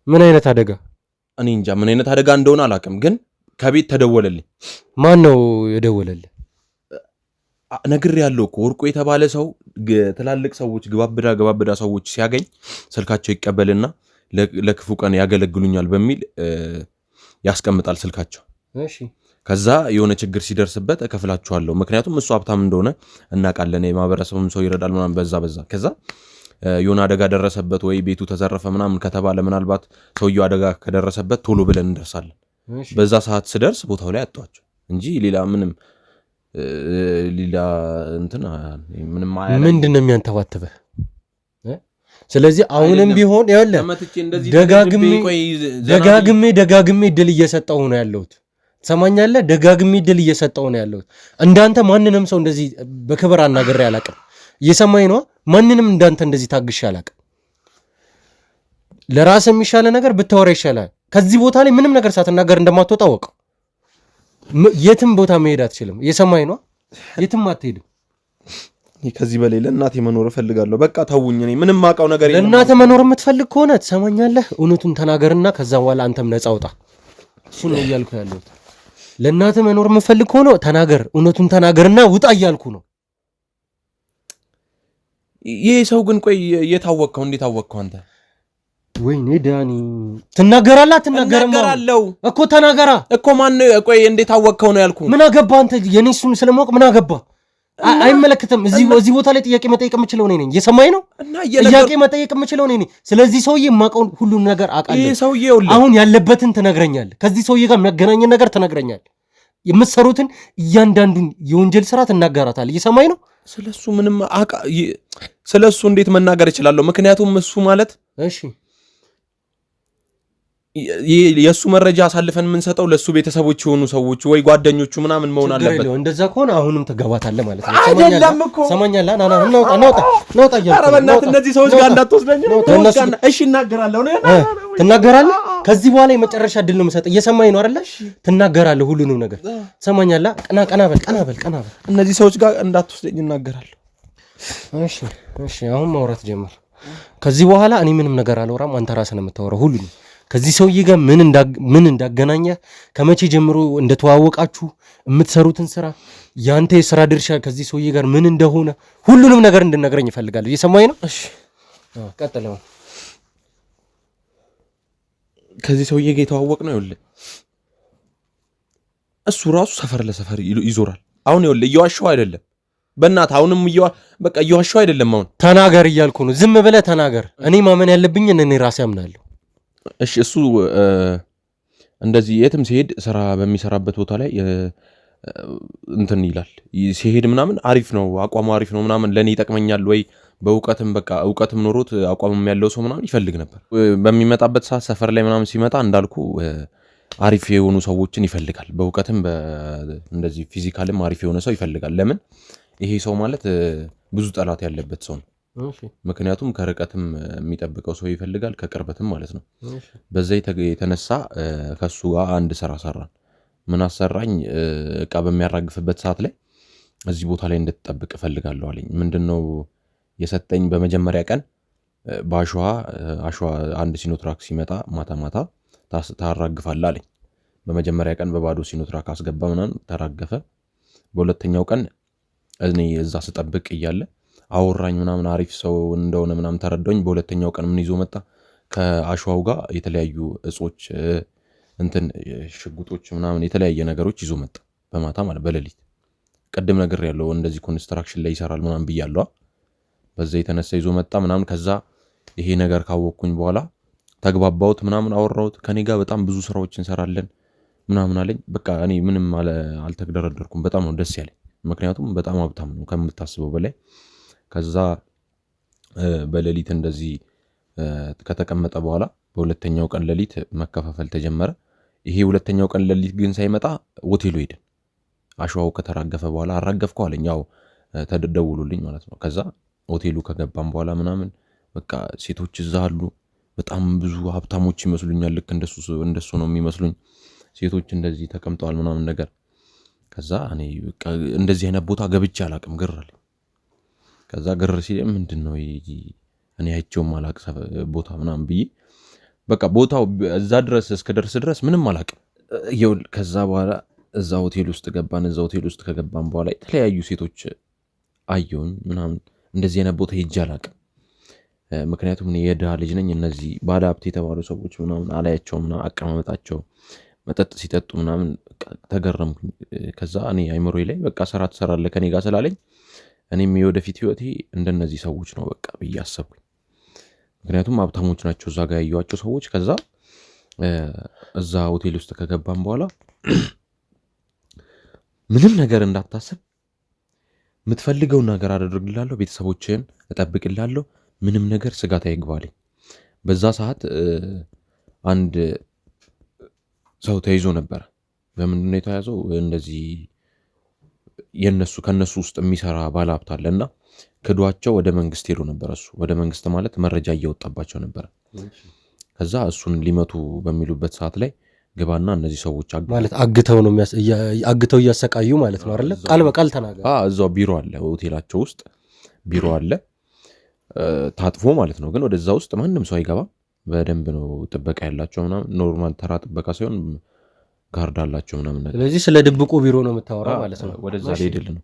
ምን አይነት አደጋ እኔ እንጃ ምን አይነት አደጋ እንደሆነ አላውቅም፣ ግን ከቤት ተደወለልኝ። ማን ነው የደወለልህ? ነግሬያለሁ እኮ ወርቁ የተባለ ሰው ትላልቅ ሰዎች ግባብዳ ሰዎች ሲያገኝ ስልካቸው ይቀበልና ለክፉ ቀን ያገለግሉኛል በሚል ያስቀምጣል ስልካቸው። እሺ ከዛ የሆነ ችግር ሲደርስበት እከፍላችኋለሁ፣ ምክንያቱም እሱ ሀብታም እንደሆነ እናውቃለን፣ የማህበረሰቡም ሰው ይረዳል ምናምን በዛ ከዛ የሆነ አደጋ ደረሰበት ወይ ቤቱ ተዘረፈ ምናምን ከተባለ ምናልባት ሰውየው አደጋ ከደረሰበት ቶሎ ብለን እንደርሳለን። በዛ ሰዓት ስደርስ ቦታው ላይ አጣኋቸው እንጂ ሌላ ምንም እንትን ምንድን ነው የሚያንተባተበህ? ስለዚህ አሁንም ቢሆን ይኸውልህ ደጋግሜ ድል እየሰጠው ነው ያለሁት። ትሰማኛለህ? ደጋግሜ ድል እየሰጠው ነው ያለሁት። እንዳንተ ማንንም ሰው እንደዚህ በክብር አናግሬ አላውቅም። እየሰማኝ ነው። ማንንም እንዳንተ እንደዚህ ታግሼ አላውቅም። ለራስህ የሚሻለ ነገር ብታወራ ይሻላል። ከዚህ ቦታ ላይ ምንም ነገር ሳትናገር እንደማትወጣ ወቅ። የትም ቦታ መሄድ አትችልም። እየሰማኝ ነው። የትም አትሄድም። ከዚህ በላይ ለእናቴ መኖር እፈልጋለሁ። በቃ ተውኝ። እኔ ምንም ማውቀው ነገር የለም። ለእናቴ መኖር የምትፈልግ ከሆነ ትሰማኛለህ፣ እውነቱን ተናገርና ከዛ በኋላ አንተም ነፃ ውጣ። እሱን ነው እያልኩ ያለሁት። ለእናቴ መኖር የምትፈልግ ከሆነ ተናገር፣ እውነቱን ተናገርና ውጣ እያልኩ ነው። ይሄ ሰው ግን ቆይ የታወቅከው እንዴት አወቅከው አንተ? ወይኔ ዳኒ ትናገራለህ? ትናገራለሁ እኮ ተናገራ እኮ። ማን ቆይ እንዴት አወቅከው ነው ያልኩ። ምን አገባ አንተ? የኔ እሱን ስለማወቅ ምን አገባ? አይመለከትም። እዚህ ቦታ ላይ ጥያቄ መጠየቅ የምችለው እኔ ነኝ። እየሰማኝ ነው? ጥያቄ መጠየቅ የምችለው እኔ ነኝ። ስለዚህ ሰውዬ የማውቀውን ሁሉን ነገር አውቃለሁ። ይሄ ሰውዬ አሁን ያለበትን ትነግረኛለህ። ከዚህ ሰውዬ ጋር የሚያገናኝን ነገር ትነግረኛለህ። የምትሰሩትን እያንዳንዱን የወንጀል ስራ ትናገራታለህ። እየሰማኝ ነው? ስለሱ ምንም ስለሱ እንዴት መናገር እችላለሁ? ምክንያቱም እሱ ማለት እሺ የሱ መረጃ አሳልፈን የምንሰጠው ለሱ ቤተሰቦች የሆኑ ሰዎች ወይ ጓደኞቹ ምናምን መሆን አለበት። እንደዛ ከሆነ አሁንም ትገባታለህ ማለት ነው። አይደለም እኮ ሰማኛለህ። ናውጣ ኧረ በእናትህ እነዚህ ሰዎች ጋር እንዳትወስደኝ። እሺ እናገራለሁ። ትናገራለህ። ከዚህ በኋላ የመጨረሻ እድል ነው የምሰጥህ። እየሰማኝ ነው አይደለ? ትናገራለህ ሁሉንም ነገር። ሰማኛለህ። ቀና በል። እነዚህ ሰዎች ጋር እንዳትወስደኝ እናገራለሁ። እሺ አሁን ማውራት ጀምር። ከዚህ በኋላ እኔ ምንም ነገር አልወራም። አንተ ራስህ ነው የምታወራው ሁሉንም። ከዚህ ሰውዬ ጋር ምን እንዳገናኘ፣ ከመቼ ጀምሮ እንደተዋወቃችሁ፣ የምትሰሩትን ስራ፣ ያንተ የስራ ድርሻ ከዚህ ሰውዬ ጋር ምን እንደሆነ ሁሉንም ነገር እንድነግረኝ እፈልጋለሁ። እየሰማኝ ነው? እሺ ቀጥለው። ከዚህ ሰውዬ ጋር የተዋወቅ ነው ይኸውልህ፣ እሱ ራሱ ሰፈር ለሰፈር ይዞራል። አሁን ይኸውልህ እየዋሸሁ አይደለም፣ በእናትህ አሁንም በቃ እየዋሸሁ አይደለም። አሁን ተናገር እያልኩ ነው። ዝም ብለህ ተናገር። እኔ ማመን ያለብኝን እኔ ራሴ አምናለሁ። እሺ እሱ እንደዚህ የትም ሲሄድ ስራ በሚሰራበት ቦታ ላይ እንትን ይላል ሲሄድ ምናምን አሪፍ ነው አቋሙ አሪፍ ነው ምናምን ለኔ ይጠቅመኛል ወይ በእውቀትም በቃ እውቀትም ኖሮት አቋምም ያለው ሰው ምናምን ይፈልግ ነበር። በሚመጣበት ሰዓት ሰፈር ላይ ምናምን ሲመጣ እንዳልኩ አሪፍ የሆኑ ሰዎችን ይፈልጋል። በእውቀትም እንደዚህ ፊዚካልም አሪፍ የሆነ ሰው ይፈልጋል። ለምን ይሄ ሰው ማለት ብዙ ጠላት ያለበት ሰው ነው። ምክንያቱም ከርቀትም የሚጠብቀው ሰው ይፈልጋል፣ ከቅርበትም ማለት ነው። በዛ የተነሳ ከሱ ጋር አንድ ስራ ሰራን። ምን አሰራኝ? እቃ በሚያራግፍበት ሰዓት ላይ እዚህ ቦታ ላይ እንድትጠብቅ እፈልጋለሁ አለኝ። ምንድነው የሰጠኝ? በመጀመሪያ ቀን በአሸዋ አንድ ሲኖትራክ ሲመጣ ማታ ታራግፋለህ አለኝ። በመጀመሪያ ቀን በባዶ ሲኖትራክ አስገባ ምናምን ተራገፈ። በሁለተኛው ቀን እኔ እዛ ስጠብቅ እያለ አወራኝ ምናምን አሪፍ ሰው እንደሆነ ምናምን ተረዳኝ። በሁለተኛው ቀን ምን ይዞ መጣ? ከአሸዋው ጋር የተለያዩ እጾች ሽጉጦች ምናምን የተለያየ ነገሮች ይዞ መጣ። በማታ ማለት በሌሊት ቀደም ነገር ያለው እንደዚህ ኮንስትራክሽን ላይ ይሰራል ምናምን ብያለሁ። በዛ የተነሳ ይዞ መጣ ምናምን። ከዛ ይሄ ነገር ካወቅኩኝ በኋላ ተግባባሁት ምናምን አወራሁት። ከኔ ጋር በጣም ብዙ ስራዎች እንሰራለን ምናምን አለኝ። በቃ እኔ ምንም አልተግደረደርኩም። በጣም ነው ደስ ያለኝ፣ ምክንያቱም በጣም ሀብታም ነው ከምታስበው በላይ። ከዛ በሌሊት እንደዚህ ከተቀመጠ በኋላ በሁለተኛው ቀን ሌሊት መከፋፈል ተጀመረ። ይሄ ሁለተኛው ቀን ሌሊት ግን ሳይመጣ ሆቴሉ ሄድን። አሸዋው ከተራገፈ በኋላ አራገፍከው አለኝ። ያው ተደውሉልኝ ማለት ነው። ከዛ ሆቴሉ ከገባም በኋላ ምናምን በቃ ሴቶች እዛ አሉ። በጣም ብዙ ሀብታሞች ይመስሉኛል። ልክ እንደሱ ነው የሚመስሉኝ። ሴቶች እንደዚህ ተቀምጠዋል ምናምን ነገር። ከዛ እኔ በቃ እንደዚህ አይነት ቦታ ገብቼ አላቅም፣ ግር አለኝ። ከዛ ግር ሲል ምንድን ነው እኔ አይቼውም አላቅ ቦታ ምናምን ብዬ በቃ ቦታው እዛ ድረስ እስከደርስ ድረስ ምንም አላቅም። ከዛ በኋላ እዛ ሆቴል ውስጥ ገባን። እዛ ሆቴል ውስጥ ከገባን በኋላ የተለያዩ ሴቶች አየሁኝ ምናምን። እንደዚህ አይነት ቦታ ሄጄ አላቅም፣ ምክንያቱም እኔ የድሃ ልጅ ነኝ። እነዚህ ባለ ሀብት የተባሉ ሰዎች ምናምን አላያቸውም፣ አቀማመጣቸው መጠጥ ሲጠጡ ምናምን ተገረምኩኝ። ከዛ እኔ አይምሮዬ ላይ በቃ ስራ ትሰራለህ ከኔ ጋር ስላለኝ እኔም የወደፊት ህይወቴ እንደነዚህ ሰዎች ነው በቃ ብዬ አሰብኩኝ። ምክንያቱም ሀብታሞች ናቸው እዛ ጋር ያዩዋቸው ሰዎች። ከዛ እዛ ሆቴል ውስጥ ከገባን በኋላ ምንም ነገር እንዳታስብ፣ የምትፈልገውን ነገር አደርግልሃለሁ፣ ቤተሰቦችህን እጠብቅልሃለሁ፣ ምንም ነገር ስጋት አይግባልኝ። በዛ ሰዓት አንድ ሰው ተይዞ ነበረ። በምንድን ነው የተያዘው? እንደዚህ ከነሱ ውስጥ የሚሰራ ባለሀብት አለ እና ክዷቸው ወደ መንግስት ሄዶ ነበር። እሱ ወደ መንግስት ማለት መረጃ እየወጣባቸው ነበረ። ከዛ እሱን ሊመቱ በሚሉበት ሰዓት ላይ ግባና እነዚህ ሰዎች ማለት አግተው እያሰቃዩ ማለት ነው አይደለ? ቃል በቃል ተናገረ። እዛው ቢሮ አለ፣ ሆቴላቸው ውስጥ ቢሮ አለ ታጥፎ ማለት ነው። ግን ወደዛ ውስጥ ማንም ሰው አይገባም። በደንብ ነው ጥበቃ ያላቸው ምናምን፣ ኖርማል ተራ ጥበቃ ሳይሆን ጋርድ አላቸው ምናምን ነገር። ስለዚህ ስለ ድብቁ ቢሮ ነው የምታወራው ማለት ነው። ወደዛ ሄድል ነው።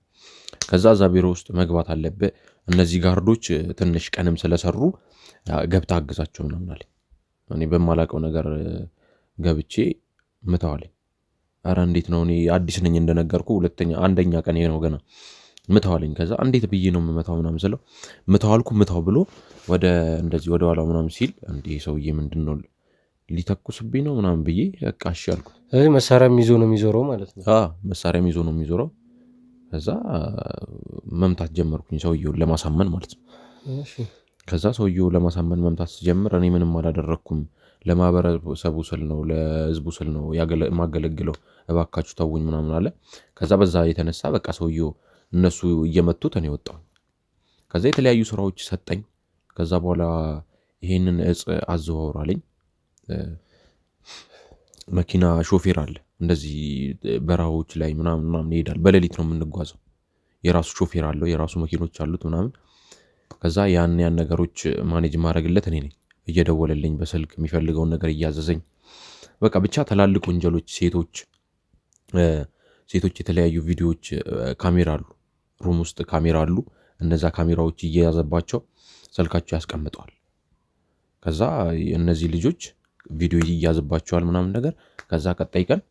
ከዛ እዛ ቢሮ ውስጥ መግባት አለብህ። እነዚህ ጋርዶች ትንሽ ቀንም ስለሰሩ ገብታ አግዛቸው ምናምን አለኝ። እኔ በማላውቀው ነገር ገብቼ ምታዋለኝ። አረ እንዴት ነው? እኔ አዲስ ነኝ እንደነገርኩ፣ አንደኛ ቀን ነው ገና። ምታዋለኝ። ከዛ እንዴት ብዬ ነው የምመታው ምናምን ስለው ምታው ብሎ እንደዚህ ወደ ኋላው ምናምን ሲል እንዴ ሰውዬ ምንድን ነው ሊተኩስብኝ ነው ምናምን ብዬ በቃ እሺ አልኩ። መሳሪያም ይዞ ነው የሚዞረው ማለት ነው። መሳሪያም ይዞ ነው የሚዞረው። ከዛ መምታት ጀመርኩኝ ሰውየውን ለማሳመን ማለት ነው። ከዛ ሰውየው ለማሳመን መምታት ሲጀምር እኔ ምንም አላደረግኩም፣ ለማህበረሰቡ ስል ነው ለህዝቡ ስል ነው የማገለግለው፣ እባካችሁ ተውኝ ምናምን አለ። ከዛ በዛ የተነሳ በቃ ሰውየው እነሱ እየመቱት እኔ ወጣሁ። ከዛ የተለያዩ ስራዎች ሰጠኝ። ከዛ በኋላ ይሄንን እጽ አዘዋውራለኝ። መኪና ሾፌር አለ እንደዚህ በረሃዎች ላይ ምናምን ይሄዳል። በሌሊት ነው የምንጓዘው። የራሱ ሾፌር አለው፣ የራሱ መኪኖች አሉት ምናምን። ከዛ ያን ነገሮች ማኔጅ ማድረግለት እኔ ነኝ። እየደወለልኝ በስልክ የሚፈልገውን ነገር እያዘዘኝ በቃ ብቻ ትላልቅ ወንጀሎች፣ ሴቶች የተለያዩ ቪዲዮዎች ካሜራ አሉ፣ ሩም ውስጥ ካሜራ አሉ። እነዛ ካሜራዎች እየያዘባቸው ስልካቸው ያስቀምጠዋል። ከዛ እነዚህ ልጆች ቪዲዮ ይያዝባቸዋል ምናምን ነገር። ከዛ ቀጣይ ቀን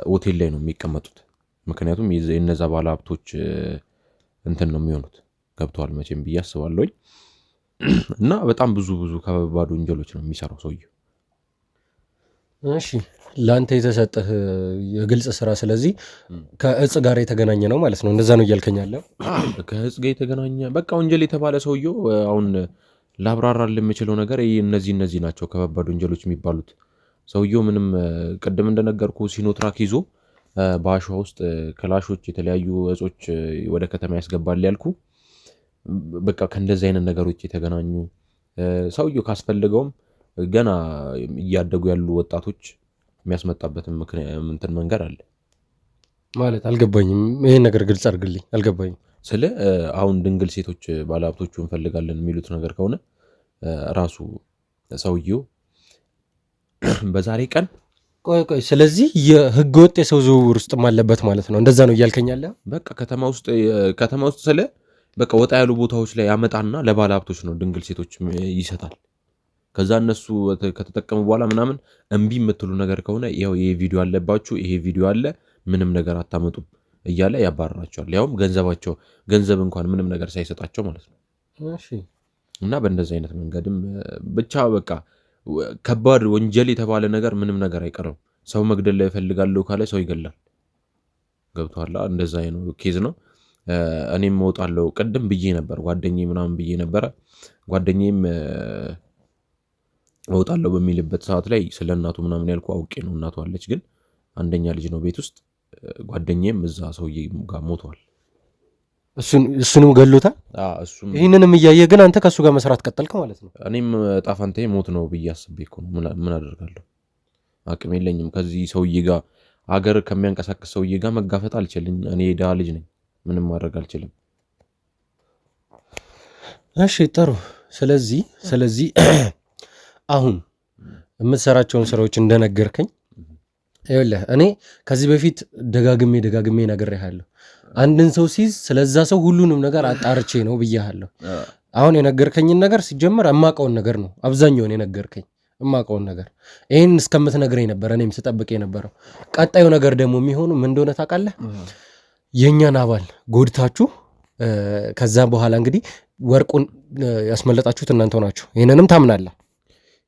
ሆቴል ላይ ነው የሚቀመጡት። ምክንያቱም የነዛ ባለ ሀብቶች እንትን ነው የሚሆኑት። ገብተዋል መቼም ብዬ አስባለሁኝ። እና በጣም ብዙ ከባድ ወንጀሎች ነው የሚሰራው ሰውየው። እሺ ለአንተ የተሰጠህ የግልጽ ስራ ስለዚህ ከእጽ ጋር የተገናኘ ነው ማለት ነው። እንደዛ ነው እያልከኛለሁ? ከእጽ ጋር የተገናኘ በቃ ወንጀል የተባለ ሰውየው አሁን ላብራራል የምችለው ነገር እነዚህ ናቸው ከባድ ወንጀሎች የሚባሉት። ሰውየው ምንም ቅድም እንደነገርኩ ሲኖትራክ ይዞ በአሸዋ ውስጥ ክላሾች፣ የተለያዩ እጾች ወደ ከተማ ያስገባል ያልኩ። በቃ ከእንደዚህ አይነት ነገሮች የተገናኙ ሰውየው ካስፈልገውም ገና እያደጉ ያሉ ወጣቶች የሚያስመጣበትን ምንትን መንገድ አለ ማለት። አልገባኝም። ይሄን ነገር ግልጽ አድርግልኝ። አልገባኝም። ስለ አሁን ድንግል ሴቶች ባለሀብቶቹ እንፈልጋለን የሚሉት ነገር ከሆነ ራሱ ሰውየው በዛሬ ቀን ቆይ ስለዚህ የህገ ወጥ የሰው ዝውውር ውስጥ አለበት ማለት ነው። እንደዛ ነው እያልከኛለ? በቃ ከተማ ውስጥ ስለ በቃ ወጣ ያሉ ቦታዎች ላይ ያመጣና ለባለሀብቶች ነው ድንግል ሴቶች ይሰጣል። ከዛ እነሱ ከተጠቀሙ በኋላ ምናምን እምቢ የምትሉ ነገር ከሆነ ያው ይሄ ቪዲዮ አለባችሁ፣ ይሄ ቪዲዮ አለ፣ ምንም ነገር አታመጡም እያለ ያባረራቸዋል። ያውም ገንዘብ እንኳን ምንም ነገር ሳይሰጣቸው ማለት ነው። እና በእንደዚህ አይነት መንገድም ብቻ በቃ ከባድ ወንጀል የተባለ ነገር ምንም ነገር አይቀርም። ሰው መግደል ላይ ፈልጋለሁ ካለ ሰው ይገላል። ገብቷል። እንደዛ ነው ኬዝ ነው። እኔም እወጣለሁ ቀደም ብዬ ነበር ጓደኛዬ ምናምን ብዬ ነበር። ጓደኛዬም እወጣለሁ በሚልበት ሰዓት ላይ ስለ እናቱ ምናምን ያልኩ አውቄ ነው። እናቱ አለች ግን አንደኛ ልጅ ነው ቤት ውስጥ። ጓደኛዬም እዛ ሰውዬ ጋር ሞቷል። እሱንም ገሎታል። እሱም ይህንንም እያየ ግን አንተ ከእሱ ጋር መስራት ቀጠልክ ማለት ነው። እኔም ጣፋንቴ ሞት ነው ብዬ አስቤ እኮ ነው። ምን አደርጋለሁ? አቅም የለኝም። ከዚህ ሰውዬ ጋር አገር ከሚያንቀሳቅስ ሰውዬ ጋር መጋፈጥ አልችልም። እኔ ዳ ልጅ ነኝ። ምንም ማድረግ አልችልም። እሺ ጥሩ። ስለዚህ አሁን የምትሰራቸውን ስራዎች እንደነገርከኝ ይኸውልህ፣ እኔ ከዚህ በፊት ደጋግሜ ነግሬሃለሁ። አንድን ሰው ሲይዝ ስለዛ ሰው ሁሉንም ነገር አጣርቼ ነው ብያለሁ። አሁን የነገርከኝን ነገር ሲጀመር እማቀውን ነገር ነው አብዛኛውን የነገርከኝ እማቀውን ነገር። ይህን እስከምትነግረኝ ነበር እኔም ስጠብቅ የነበረው። ቀጣዩ ነገር ደግሞ የሚሆኑ ምን እንደሆነ ታውቃለህ? የእኛን አባል ጎድታችሁ ከዛ በኋላ እንግዲህ ወርቁን ያስመለጣችሁት እናንተ ናችሁ። ይህንንም ታምናለህ?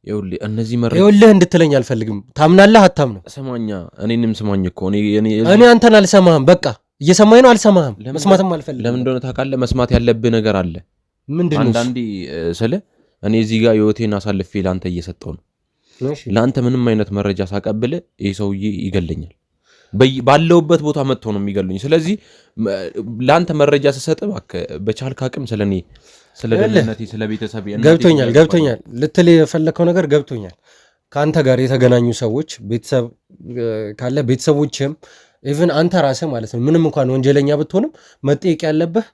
ይኸውልህ እንድትለኝ አልፈልግም። ታምናለህ አታምንም? ሰማኛ፣ እኔንም ስማኝ እኮ እኔ አንተን አልሰማህም። በቃ እየሰማኝ ነው፣ አልሰማህም። መስማትም አልፈልግም። ለምን እንደሆነ ታውቃለህ? መስማት ያለብህ ነገር አለ። ምንድን ነው? አንዳንዴ ስለ እኔ እዚህ ጋር ህይወቴን አሳልፌ ለአንተ እየሰጠው ነው። ለአንተ ምንም አይነት መረጃ ሳቀብል ይህ ሰውዬ ይገለኛል። ባለውበት ቦታ መጥቶ ነው የሚገሉኝ። ስለዚህ ለአንተ መረጃ ስሰጥ እባክህ በቻልክ አቅም ስለኔ ስለ ደህንነቴ ስለ ቤተሰቤ ገብቶኛል ልትል የፈለከው ነገር ገብቶኛል። ከአንተ ጋር የተገናኙ ሰዎች ቤተሰብ ካለ ቤተሰቦችም ኢቭን አንተ ራስህ ማለት ነው ምንም እንኳን ወንጀለኛ ብትሆንም መጠየቅ ያለብህ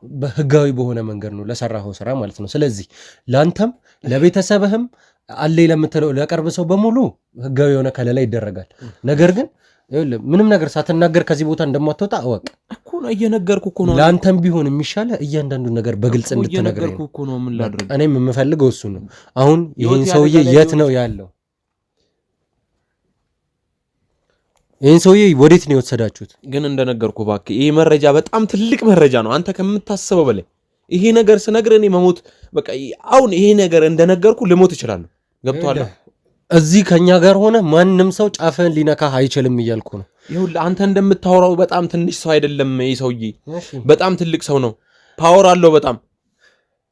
በህጋዊ በሆነ መንገድ ነው ለሰራኸው ስራ ማለት ነው። ስለዚህ ለአንተም ለቤተሰብህም አለ ለምትለው ለቀርብ ሰው በሙሉ ህጋዊ የሆነ ከለላ ይደረጋል። ነገር ግን ምንም ነገር ሳትናገር ከዚህ ቦታ እንደማትወጣ እወቅ እኮ ነው። እየነገርኩ እኮ ነው። ለአንተም ቢሆን የሚሻለ እያንዳንዱ ነገር በግልጽ እንድትነግረኝ ነው። ምን ላድርግ? እኔም የምፈልገው እሱ ነው። አሁን ይህን ሰውዬ የት ነው ያለው? ይህን ሰውዬ ወዴት ነው የወሰዳችሁት? ግን እንደነገርኩ እባክህ ይሄ መረጃ በጣም ትልቅ መረጃ ነው። አንተ ከምታስበው በላይ ይሄ ነገር ስነግርህ እኔ መሞት በቃ አሁን ይሄ ነገር እንደነገርኩ ልሞት እችላለሁ። ገብቶሃል? እዚህ ከኛ ጋር ሆነ ማንም ሰው ጫፍህን ሊነካህ አይችልም እያልኩ ነው። ይኸውልህ አንተ እንደምታወራው በጣም ትንሽ ሰው አይደለም። ይሄ ሰውዬ በጣም ትልቅ ሰው ነው። ፓወር አለው በጣም።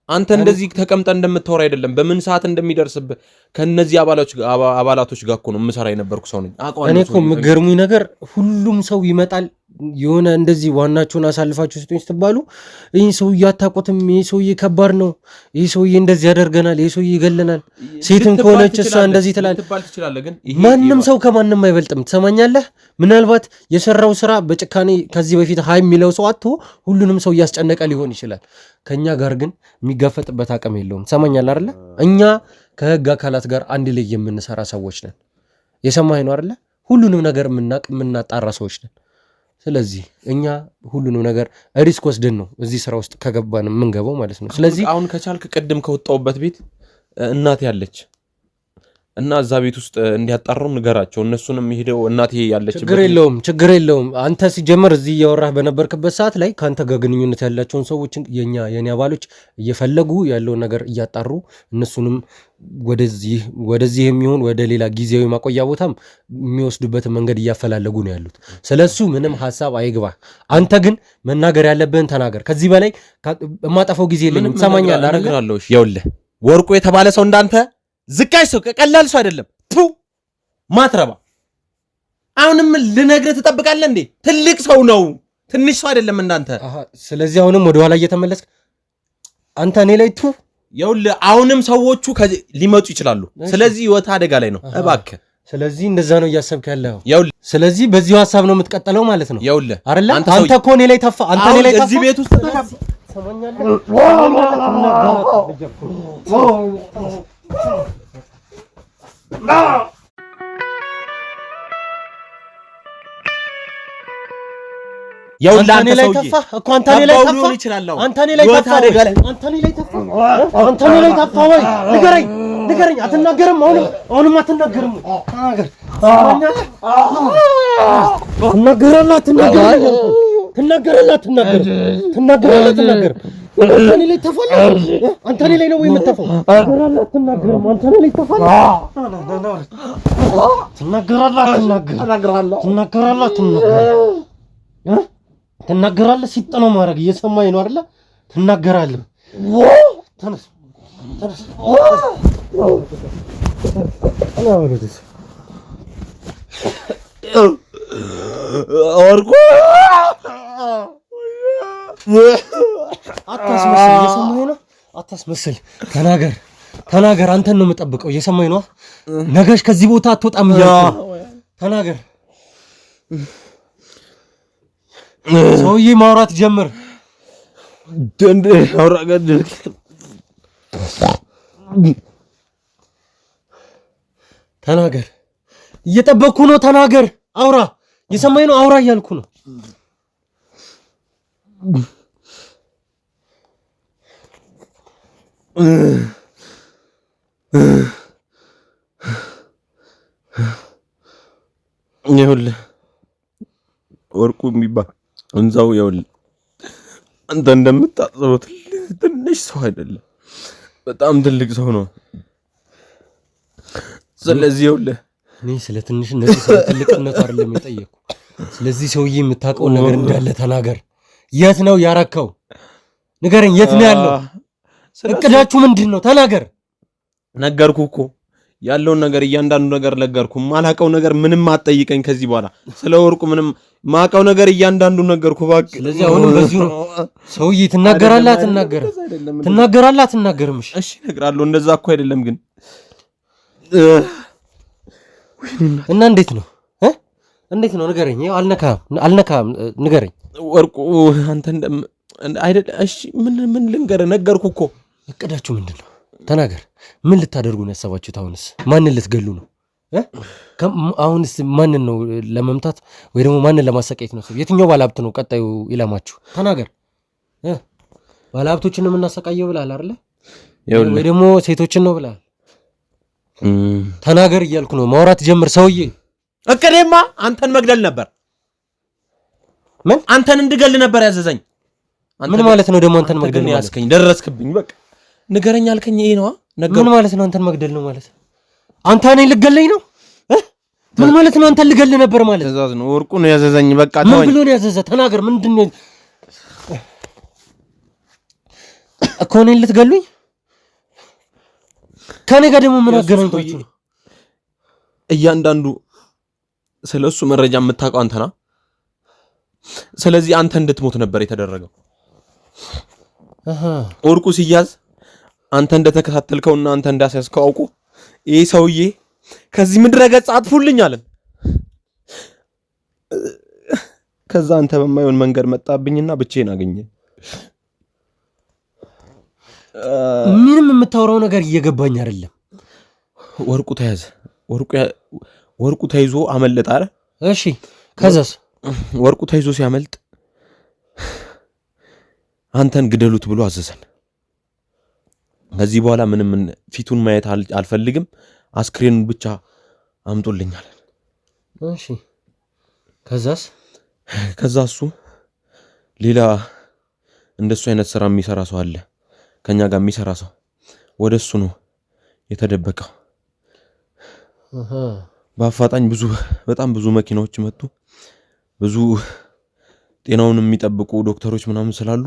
አንተ እንደዚህ ተቀምጠ እንደምታወራ አይደለም። በምን ሰዓት እንደሚደርስብህ ከነዚህ አባላቶች ጋር እኮ ነው የምሰራ የነበርኩ ሰው ነኝ። እኔ እኮ የምገርሙኝ ነገር ሁሉም ሰው ይመጣል የሆነ እንደዚህ ዋናችሁን አሳልፋችሁ ስጡኝ ስትባሉ ይህ ሰውዬ አታውቁትም፣ ይህ ሰውዬ ከባድ ነው፣ ይህ ሰውዬ እንደዚህ ያደርገናል፣ ይህ ሰውዬ ይገለናል፣ ሴትም ከሆነች እሷ እንደዚህ ትላለች። ማንም ሰው ከማንም አይበልጥም። ትሰማኛለህ? ምናልባት የሰራው ስራ በጭካኔ ከዚህ በፊት ሀይ የሚለው ሰው አጥቶ ሁሉንም ሰው እያስጨነቀ ሊሆን ይችላል። ከኛ ጋር ግን የሚጋፈጥበት አቅም የለውም። ትሰማኛለህ አይደለ? እኛ ከህግ አካላት ጋር አንድ ላይ የምንሰራ ሰዎች ነን። የሰማኸኝ ነው አይደለ? ሁሉንም ነገር የምናጣራ ሰዎች ነን። ስለዚህ እኛ ሁሉንም ነገር ሪስክ ወስደን ነው እዚህ ስራ ውስጥ ከገባን የምንገባው ማለት ነው። ስለዚህ አሁን ከቻልክ ቅድም ከወጣውበት ቤት እናቴ ያለች እና እዛ ቤት ውስጥ እንዲያጣራው ንገራቸው። እነሱንም ሄደው እናቴ ያለችበት ችግር የለውም። አንተ ሲጀመር እዚህ እያወራህ በነበርክበት ሰዓት ላይ ከአንተ ጋር ግንኙነት ያላቸውን ሰዎች የኔ አባሎች እየፈለጉ ያለውን ነገር እያጣሩ እነሱንም ወደዚህ የሚሆን ወደ ሌላ ጊዜያዊ ማቆያ ቦታም የሚወስዱበትን መንገድ እያፈላለጉ ነው ያሉት። ስለሱ ምንም ሀሳብ አይግባ። አንተ ግን መናገር ያለብህን ተናገር። ከዚህ በላይ የማጠፋው ጊዜ የለኝም። ትሰማኛለህ አይደል? ይኸውልህ ወርቁ የተባለ ሰው እንዳንተ ዝቃይ ሰው ቀላል ሰው አይደለም። ማትረባ አሁንም ልነግርህ ትጠብቃለህ እንዴ? ትልቅ ሰው ነው፣ ትንሽ ሰው አይደለም እንዳንተ። ስለዚህ አሁንም ወደ ኋላ እየተመለስክ አንተ እኔ ላይ ይኸውልህ አሁንም ሰዎቹ ሊመጡ ይችላሉ። ስለዚህ ህይወት አደጋ ላይ ነው። እባክህ ስለዚህ እንደዛ ነው እያሰብክ ያለው። ስለዚህ በዚሁ ሀሳብ ነው የምትቀጥለው ማለት ነው አይደለ? አንተ እኮ እኔ ላይ ተፋ፣ አንተ እኔ ላይ ተፋ። እዚህ ቤት ውስጥ አንተ ላይ ተፋ እኮ አንተ ላይ ተፋ አንተ ላይ ተፋ አንተ ላይ ተፋ ወይ ንገረኝ። አትናገርም? አሁንም አትናገርም? ትናገራለህ? እኔ ላይ ተፋላ አንተ እኔ ላይ ነው የምትተፋው? አትናገርም አንተ እኔ ላይ ተፋላ ትናገራለህ ሲጥ ነው ማድረግ እየሰማኝ ነው አይደለ? ትናገራለህ። ተነስ ወርቁ አታስመስል፣ እየሰማኝ ነው። አታስመስል፣ ተናገር። አንተን ነው የምጠብቀው። እየሰማኝ ነው። ነገሽ ከዚህ ቦታ አትወጣም እያልኩ ተናገር። ሰውዬ ማውራት ጀምር። አውራ ገድል ተናገር። እየጠበቅኩ ነው። ተናገር፣ አውራ። እየሰማኝ ነው። አውራ እያልኩ ነው። ይኸውልህ ወርቁ የሚባል እንዛው ይኸውልህ አንተ እንደምታስበው ትንሽ ሰው አይደለም፣ በጣም ትልቅ ሰው ነው። ስለዚህ ይኸውልህ እኔ ስለ ትንሽነቱ ስለ ትልቅነቱ አይደለም የጠየቅኩ። ስለዚህ ሰውዬ የምታውቀውን ነገር እንዳለ ተናገር። የት ነው ያረከው? ንገረኝ። የት ነው ያለው? እቅዳችሁ ምንድን ነው? ተናገር። ነገርኩ እኮ ያለውን ነገር እያንዳንዱ ነገር ነገርኩ። ማላውቀው ነገር ምንም አትጠይቀኝ ከዚህ በኋላ ስለ ወርቁ ምንም ማውቀው ነገር እያንዳንዱ ነገርኩ። እባክህ ስለዚህ አሁንም በዚሁ ነው ሰውዬ። ትናገራለህ አትናገርም? ትናገራለህ አትናገርም? እሺ እነግራለሁ። እንደዛ እኮ አይደለም ግን እና እንዴት ነው እንዴት ነው ንገረኝ። ይኸው አልነካም ንገረኝ። ወርቁ አንተ አይደል? እሺ ምን ልንገርህ? ነገርኩ እኮ። እቅዳችሁ ምንድን ነው? ተናገር። ምን ልታደርጉ ነው ያሰባችሁት? አሁንስ ማንን ልትገሉ ነው? አሁንስ ማንን ነው ለመምታት ወይ ደግሞ ማንን ለማሰቃየት ነው? የትኛው ባለሀብት ነው ቀጣዩ ኢላማችሁ? ተናገር። ባለሀብቶችን ነው የምናሰቃየው ብለሃል አይደለ? ወይ ደግሞ ሴቶችን ነው ብለሃል። ተናገር እያልኩ ነው። ማውራት ጀምር ሰውዬ። እቅዴማ አንተን መግደል ነበር። ምን? አንተን እንድገል ነበር ያዘዘኝ። ምን ማለት ነው ደግሞ አንተን መግደል ነው? ያስከኝ ደረስክብኝ። በቃ ንገረኝ አልከኝ። ይሄ ነው ምን ማለት ነው? አንተን መግደል ነው ማለት አንተ እኔን ልገለኝ ነው? ምን ማለት ነው? አንተን ልገል ነበር ማለት ትእዛዝ ነው። ወርቁ ነው ያዘዘኝ። በቃ ምን ብሎ ነው ያዘዘ? ተናገር። ምንድን ነው እኮ? እኔን ልትገሉኝ? ከኔ ጋር ደግሞ ምን አገናኝቷችሁ? እያንዳንዱ ስለሱ መረጃ የምታውቀው አንተ ነህ። ስለዚህ አንተ እንድትሞት ነበር የተደረገው። ወርቁ ሲያዝ አንተ እንደተከታተልከውና አንተ እንዳስያዝከው አውቆ ይሄ ሰውዬ ከዚህ ምድረ ገጽ አጥፉልኝ አለን። ከዛ አንተ በማይሆን መንገድ መጣብኝና ብቻዬን አገኘ። ምንም የምታወራው ነገር እየገባኝ አይደለም። ወርቁ ተያዘ። ወርቁ ተይዞ አመለጠ አይደል? እሺ ከዛስ? ወርቁ ተይዞ ሲያመልጥ አንተን ግደሉት ብሎ አዘዘን። ከዚህ በኋላ ምንም ፊቱን ማየት አልፈልግም፣ አስክሬኑን ብቻ አምጡልኛል። እሺ ከዛስ? ከዛ እሱ ሌላ እንደሱ አይነት ስራ የሚሰራ ሰው አለ፣ ከኛ ጋር የሚሰራ ሰው፣ ወደሱ ነው የተደበቀው። በአፋጣኝ በጣም ብዙ መኪናዎች መጡ። ብዙ ጤናውን የሚጠብቁ ዶክተሮች ምናምን ስላሉ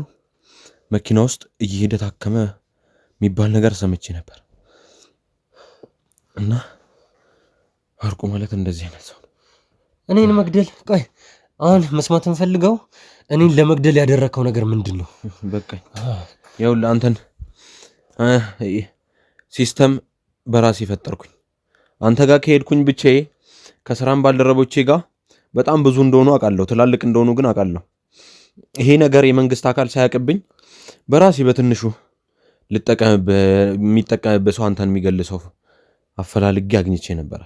መኪና ውስጥ እየሄደ ታከመ የሚባል ነገር ሰምቼ ነበር። እና ወርቁ ማለት እንደዚህ አይነት ሰው ነው። እኔን መግደል? ቆይ አሁን መስማት እንፈልገው። እኔን ለመግደል ያደረከው ነገር ምንድን ነው? በቃኝ። ይኸውልህ አንተን ሲስተም በራሴ ፈጠርኩኝ። አንተ ጋር ከሄድኩኝ ብቻዬ ከስራም ባልደረቦቼ ጋር በጣም ብዙ እንደሆኑ አውቃለሁ፣ ትላልቅ እንደሆኑ ግን አውቃለሁ። ይሄ ነገር የመንግስት አካል ሳያውቅብኝ በራሴ በትንሹ የሚጠቀምበት ሰው አንተን የሚገል ሰው አፈላልጌ አግኝቼ ነበር።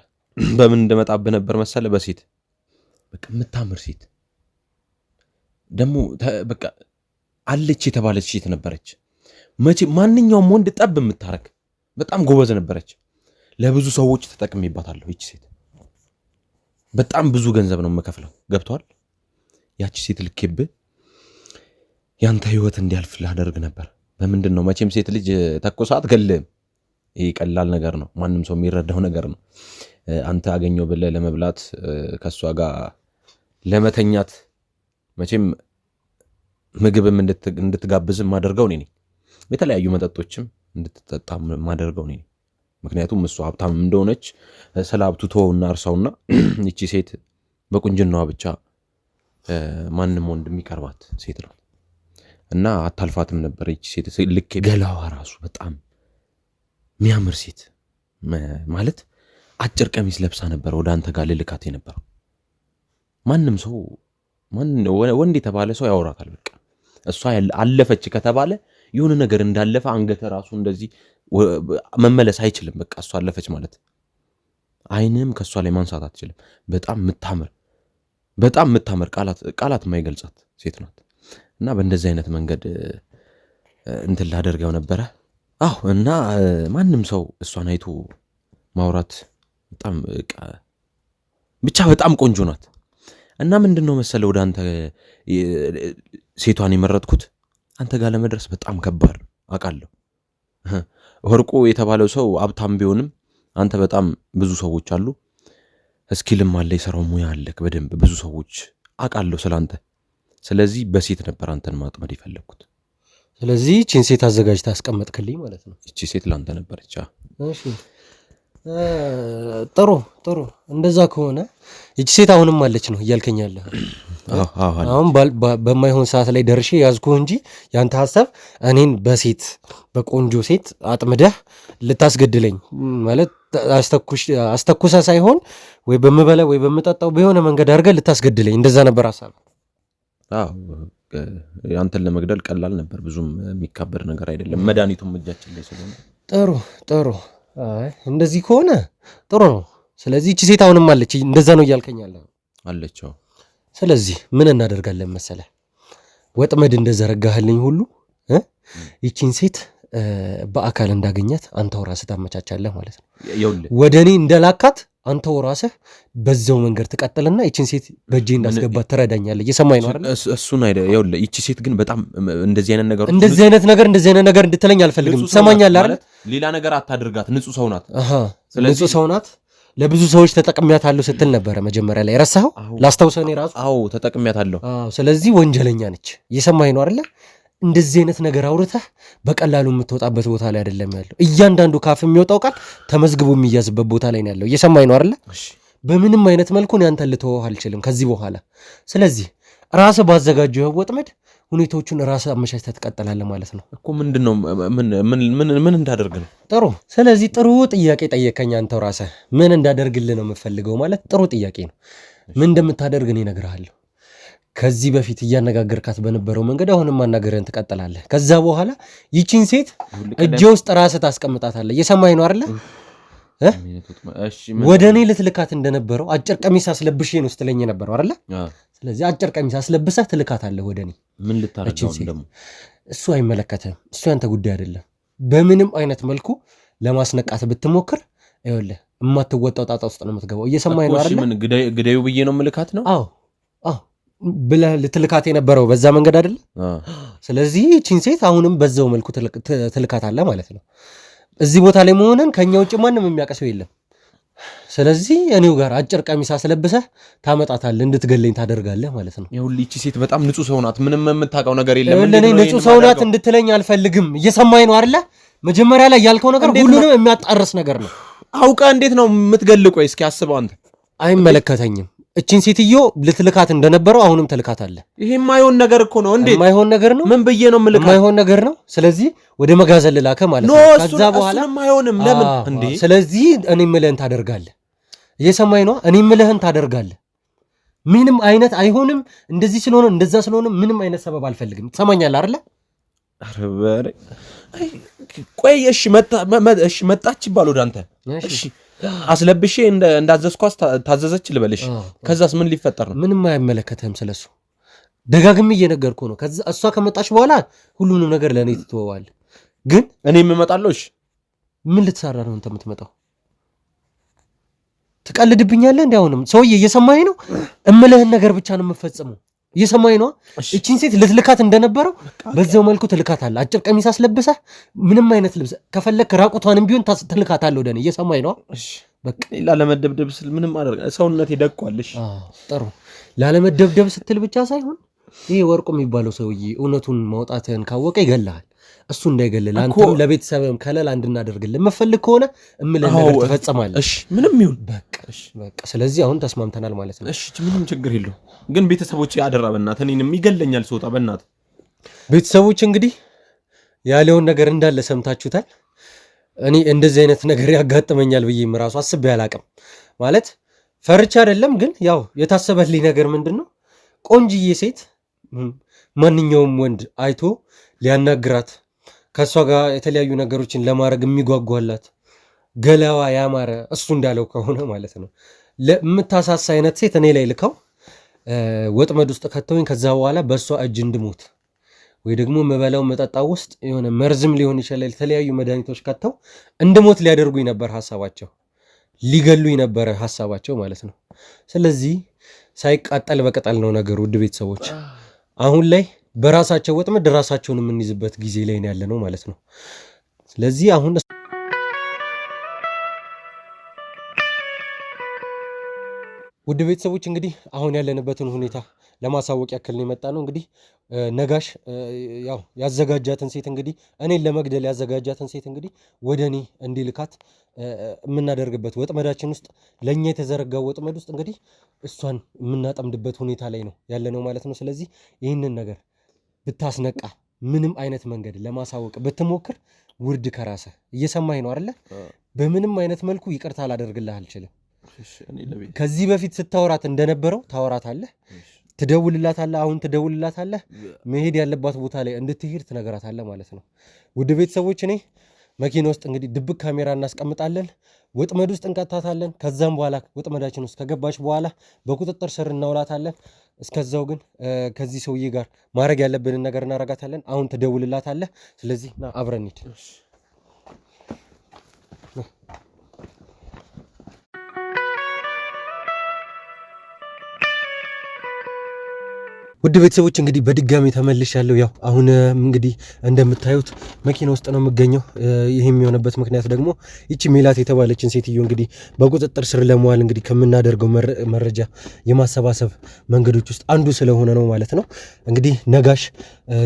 በምን እንደመጣብህ ነበር መሰለ? በሴት በቃ የምታምር ሴት ደግሞ በቃ አለች የተባለች ሴት ነበረች። ማንኛውም ወንድ ጠብ የምታረግ በጣም ጎበዝ ነበረች። ለብዙ ሰዎች ተጠቅሜባታለሁ። ይቺ ሴት በጣም ብዙ ገንዘብ ነው የምከፍለው። ገብቷል? ያቺ ሴት ልኬብህ ያንተ ህይወት እንዲያልፍ ላደርግ ነበር። በምንድን ነው መቼም ሴት ልጅ ተኩሳ አትገልህም። ይሄ ቀላል ነገር ነው፣ ማንም ሰው የሚረዳው ነገር ነው። አንተ አገኘው ብለህ ለመብላት ከእሷ ጋር ለመተኛት መቼም ምግብም እንድትጋብዝም ማደርገው እኔ ነኝ። የተለያዩ መጠጦችም እንድትጠጣ ማደርገው እኔ ነኝ። ምክንያቱም እሷ ሀብታም እንደሆነች ስለ ሀብቱ ተወውና እርሳውና ይቺ ሴት በቁንጅናዋ ብቻ ማንም ወንድ የሚቀርባት ሴት ነው እና አታልፋትም ነበር ይቺ ሴት። ልክ ገላዋ ራሱ በጣም የሚያምር ሴት ማለት አጭር ቀሚስ ለብሳ ነበር ወደ አንተ ጋር ልልካት የነበረው። ማንም ሰው ወንድ የተባለ ሰው ያወራታል። በቃ እሷ አለፈች ከተባለ የሆነ ነገር እንዳለፈ አንገተ ራሱ እንደዚህ መመለስ አይችልም። በቃ እሷ አለፈች ማለት አይንም ከእሷ ላይ ማንሳት አትችልም። በጣም የምታምር ቃላት የማይገልጻት ሴት ናት እና በእንደዚህ አይነት መንገድ እንትን ላደርገው ነበረ። አዎ እና ማንም ሰው እሷን አይቶ ማውራት ብቻ በጣም ቆንጆ ናት። እና ምንድነው መሰለ ወደ አንተ ሴቷን የመረጥኩት አንተ ጋር ለመድረስ በጣም ከባድ አውቃለሁ። ወርቁ የተባለው ሰው ሀብታም ቢሆንም አንተ በጣም ብዙ ሰዎች አሉ፣ እስኪልም አለ፣ የሰራው ሙያ አለክ በደንብ ብዙ ሰዎች አውቃለሁ ስላንተ። ስለዚህ በሴት ነበር አንተን ማጥመድ የፈለግኩት። ስለዚህ እቺን ሴት አዘጋጅታ አስቀመጥክልኝ ማለት ነው። እቺ ሴት ላንተ ነበረች። እሺ ጥሩ እንደዛ ከሆነ እቺ ሴት አሁንም አለች ነው እያልከኝ ያለህ? አሁን በማይሆን ሰዓት ላይ ደርሼ ያዝኩህ እንጂ ያንተ ሐሳብ እኔን በቆንጆ ሴት አጥምደህ ልታስገድለኝ ማለት አስተኩሰ ሳይሆን ወይ በምበላ ወይ በምጠጣው በሆነ መንገድ አድርገህ ልታስገድለኝ እንደዛ ነበር ሐሳብ? አንተን ለመግደል ቀላል ነበር፣ ብዙም የሚካበድ ነገር አይደለም። መድኃኒቱም እጃችን ላይ ስለሆነ ጥሩ እንደዚህ ከሆነ ጥሩ ነው። ስለዚህ እቺ ሴት አሁንም አለች፣ እንደዛ ነው እያልከኝ ያለው? አለችው። ስለዚህ ምን እናደርጋለን መሰለህ፣ ወጥመድ እንደዘረጋህልኝ ሁሉ ይቺን ሴት በአካል እንዳገኛት አንተው ራስህ ታመቻቻለህ ማለት ነው። ወደ እኔ እንደላካት አንተው ራስህ በዛው መንገድ ትቀጥልና ይቺን ሴት በእጄ እንዳስገባት ትረዳኛለህ። እየሰማኝ ነው አይደል? እሱን አይደል? ይኸውልህ ይቺ ሴት ግን በጣም እንደዚህ አይነት ነገር እንድትለኝ አልፈልግም። ትሰማኛለህ አይደል? ሌላ ነገር አታድርጋት። ንጹህ ሰው ናት። ንጹህ ሰው ናት። ለብዙ ሰዎች ተጠቅሚያታለሁ ስትል ነበረ መጀመሪያ ላይ ረሳኸው? ላስታውሰው እኔ ራሱ ተጠቅሚያታለሁ። ስለዚህ ወንጀለኛ ነች። እየሰማኝ ነው አይደል? እንደዚህ አይነት ነገር አውርተህ በቀላሉ የምትወጣበት ቦታ ላይ አይደለም ያለው። እያንዳንዱ ካፍ የሚወጣው ቃል ተመዝግቦ የሚያዝበት ቦታ ላይ ነው ያለው። እየሰማኝ ነው አይደል? በምንም አይነት መልኩ እኔ አንተን ልተወው አልችልም ከዚህ በኋላ። ስለዚህ ራስህ ባዘጋጀው ወጥመድ ሁኔታዎቹን ራስህ አመቻችተህ ትቀጥላለህ ማለት ነው እኮ። ምንድነው ምን እንዳደርግ ነው? ጥሩ። ስለዚህ ጥሩ ጥያቄ ጠየቀኝ አንተው ራስህ። ምን እንዳደርግልህ ነው የምፈልገው ማለት ጥሩ ጥያቄ ነው። ምን እንደምታደርግ እኔ እነግርሃለሁ። ከዚህ በፊት እያነጋገርካት በነበረው መንገድ አሁንም ማናገርህን ትቀጥላለህ። ከዛ በኋላ ይቺን ሴት እጄ ውስጥ ራስህ ታስቀምጣታለህ። እየሰማኝ ነው አይደል? ወደ እኔ ልትልካት እንደነበረው አጭር ቀሚስ አስለብሼ ነው ስትለኝ የነበረው አይደል? ስለዚህ አጭር ቀሚስ አስለብሰህ ትልካታለህ ወደ እኔ። ምን ልታረጋው ደግሞ? እሱ አይመለከትም። እሱ ያንተ ጉዳይ አይደለም። በምንም አይነት መልኩ ለማስነቃት ብትሞክር ይኸውልህ የማትወጣው ጣጣ ውስጥ ነው የምትገባው። እየሰማኝ ነው አይደል? ምን ግዳዩ ብዬ ነው ምልካት ነው? አዎ ብለህ ልትልካት የነበረው በዛ መንገድ አይደለ? ስለዚህ ይህችን ሴት አሁንም በዛው መልኩ ትልካታለህ ማለት ነው። እዚህ ቦታ ላይ መሆንን ከኛ ውጭ ማንም የሚያቀሰው የለም። ስለዚህ እኔው ጋር አጭር ቀሚስ አስለብሰህ ታመጣታለህ፣ እንድትገለኝ ታደርጋለህ ማለት ነው። ይኸውልህ ይህች ሴት በጣም ንጹህ ሰው ናት። ምንም የምታውቀው ነገር የለም። እኔ ንጹህ ሰው ናት እንድትለኝ አልፈልግም። እየሰማኝ ነው አይደለ? መጀመሪያ ላይ ያልከው ነገር ሁሉንም የሚያጣርስ ነገር ነው። አውቃ እንዴት ነው የምትገልቆይ? እስኪ አስበው አንተ። አይመለከተኝም። እቺን ሴትዮ ልትልካት እንደነበረው አሁንም ትልካታለህ። ይሄ የማይሆን ነገር እኮ ነው። እንዴት የማይሆን ነገር ነው? ምን ብዬ ነው የምልካት? የማይሆን ነገር ነው። ስለዚህ ወደ መጋዘን ልላከህ ማለት ነው። ከዛ በኋላ የማይሆንም ለምን እንዴ? ስለዚህ እኔ የምልህን ታደርጋለህ። እየሰማኝ ነው? እኔ የምልህን ታደርጋለህ። ምንም አይነት አይሆንም፣ እንደዚህ ስለሆነ እንደዛ ስለሆነ ምንም አይነት ሰበብ አልፈልግም። ትሰማኛለህ አይደለ? አረበረ ቆይ እሺ፣ መጣች ይባል ወደ አንተ። እሺ አስለብሼ እንዳዘዝኳስ ታዘዘች ልበልሽ። ከዛስ ምን ሊፈጠር ነው? ምንም አይመለከትህም ስለሱ። ደጋግሜ እየነገርኩህ ነው። ከዛ እሷ ከመጣች በኋላ ሁሉንም ነገር ለእኔ ትተወዋለህ። ግን እኔ የምመጣለሁ። እሺ ምን ልትሰራ ነው አንተ የምትመጣው? ትቀልድብኛለህ እንዴ? አሁንም ሰውዬ እየሰማኸኝ ነው? እምልህን ነገር ብቻ ነው የምፈጽመው። እየሰማኝ ነው። እቺን ሴት ልትልካት እንደነበረው በዛው መልኩ ትልካታለህ። አጭር ቀሚስ አስለብሰህ ምንም አይነት ልብስ ከፈለክ ራቁቷንም ቢሆን ትልካታለህ ወደኔ። እየሰማኝ ነው። እሺ በቃ ላለመደብደብ ስል ምንም አደረጋ ሰውነቴ ደቋልሽ። ጥሩ ላለመደብደብ ስትል ብቻ ሳይሆን ይሄ ወርቁ የሚባለው ሰውዬ እውነቱን ማውጣትህን ካወቀ ይገላል። እሱ እንዳይገልል አንተም ለቤተሰብም ከለላ እንድናደርግልህ የምፈልግ ከሆነ እምልህ ነገር ትፈጽማለህ። እሺ ምንም ይሁን በቃ ስለዚህ አሁን ተስማምተናል ማለት ነው። እሺ ምንም ችግር የለው። ግን ቤተሰቦች ያደራ በእናትህ እኔንም ይገለኛል ስወጣ በእናትህ። ቤተሰቦች እንግዲህ ያለውን ነገር እንዳለ ሰምታችሁታል። እኔ እንደዚህ አይነት ነገር ያጋጥመኛል ብዬም ራሱ አስቤ አላቅም። ማለት ፈርቻ አይደለም፣ ግን ያው የታሰበልኝ ነገር ምንድነው ቆንጅዬ ሴት ማንኛውም ወንድ አይቶ ሊያናግራት ከሷ ጋር የተለያዩ ነገሮችን ለማድረግ የሚጓጓላት ገላዋ ያማረ እሱ እንዳለው ከሆነ ማለት ነው ለምታሳሳ አይነት ሴት እኔ ላይ ልከው ወጥመድ ውስጥ ከተውኝ ከዛ በኋላ በሷ እጅ እንድሞት ወይ ደግሞ መበላው መጠጣው ውስጥ የሆነ መርዝም ሊሆን ይችላል የተለያዩ መድኃኒቶች ከተው እንድሞት ሊያደርጉኝ ነበር ሐሳባቸው፣ ሊገሉኝ ነበር ሐሳባቸው ማለት ነው። ስለዚህ ሳይቃጠል በቅጠል ነው ነገሩ። ውድ ቤተሰቦች አሁን ላይ በራሳቸው ወጥመድ ራሳቸውን የምንይዝበት ጊዜ ላይ ያለ ነው ማለት ነው። ስለዚህ አሁን ውድ ቤተሰቦች እንግዲህ አሁን ያለንበትን ሁኔታ ለማሳወቅ ያክል ነው የመጣ ነው። እንግዲህ ነጋሽ ያው ያዘጋጃትን ሴት እንግዲህ እኔን ለመግደል ያዘጋጃትን ሴት እንግዲህ ወደ እኔ እንዲልካት የምናደርግበት ወጥመዳችን ውስጥ ለእኛ የተዘረጋው ወጥመድ ውስጥ እንግዲህ እሷን የምናጠምድበት ሁኔታ ላይ ነው ያለ ነው ማለት ነው። ስለዚህ ይህንን ነገር ብታስነቃ ምንም አይነት መንገድ ለማሳወቅ ብትሞክር ውርድ ከራስህ እየሰማኝ ነው አይደለ? በምንም አይነት መልኩ ይቅርታ ላደርግልህ አልችልም። ከዚህ በፊት ስታወራት እንደነበረው ታወራታለህ፣ ትደውልላታለህ። አሁን ትደውልላታለህ፣ መሄድ ያለባት ቦታ ላይ እንድትሄድ ትነግራታለህ ማለት ነው። ውድ ቤተሰቦች እኔ መኪና ውስጥ እንግዲህ ድብቅ ካሜራ እናስቀምጣለን፣ ወጥመድ ውስጥ እንቀጣታለን። ከዛም በኋላ ወጥመዳችን ውስጥ ከገባች በኋላ በቁጥጥር ስር እናውላታለን። እስከዛው ግን ከዚህ ሰውዬ ጋር ማድረግ ያለብንን ነገር እናረጋታለን። አሁን ትደውልላታለህ። ስለዚህ ና አብረን ሂድ። ውድ ቤተሰቦች እንግዲህ በድጋሚ ተመልሻለሁ። ያው አሁን እንግዲህ እንደምታዩት መኪና ውስጥ ነው የምገኘው። ይሄም የሆነበት ምክንያት ደግሞ ይቺ ሜላት የተባለችን ሴትዮ እንግዲህ በቁጥጥር ስር ለመዋል እንግዲህ ከምናደርገው መረጃ የማሰባሰብ መንገዶች ውስጥ አንዱ ስለሆነ ነው ማለት ነው። እንግዲህ ነጋሽ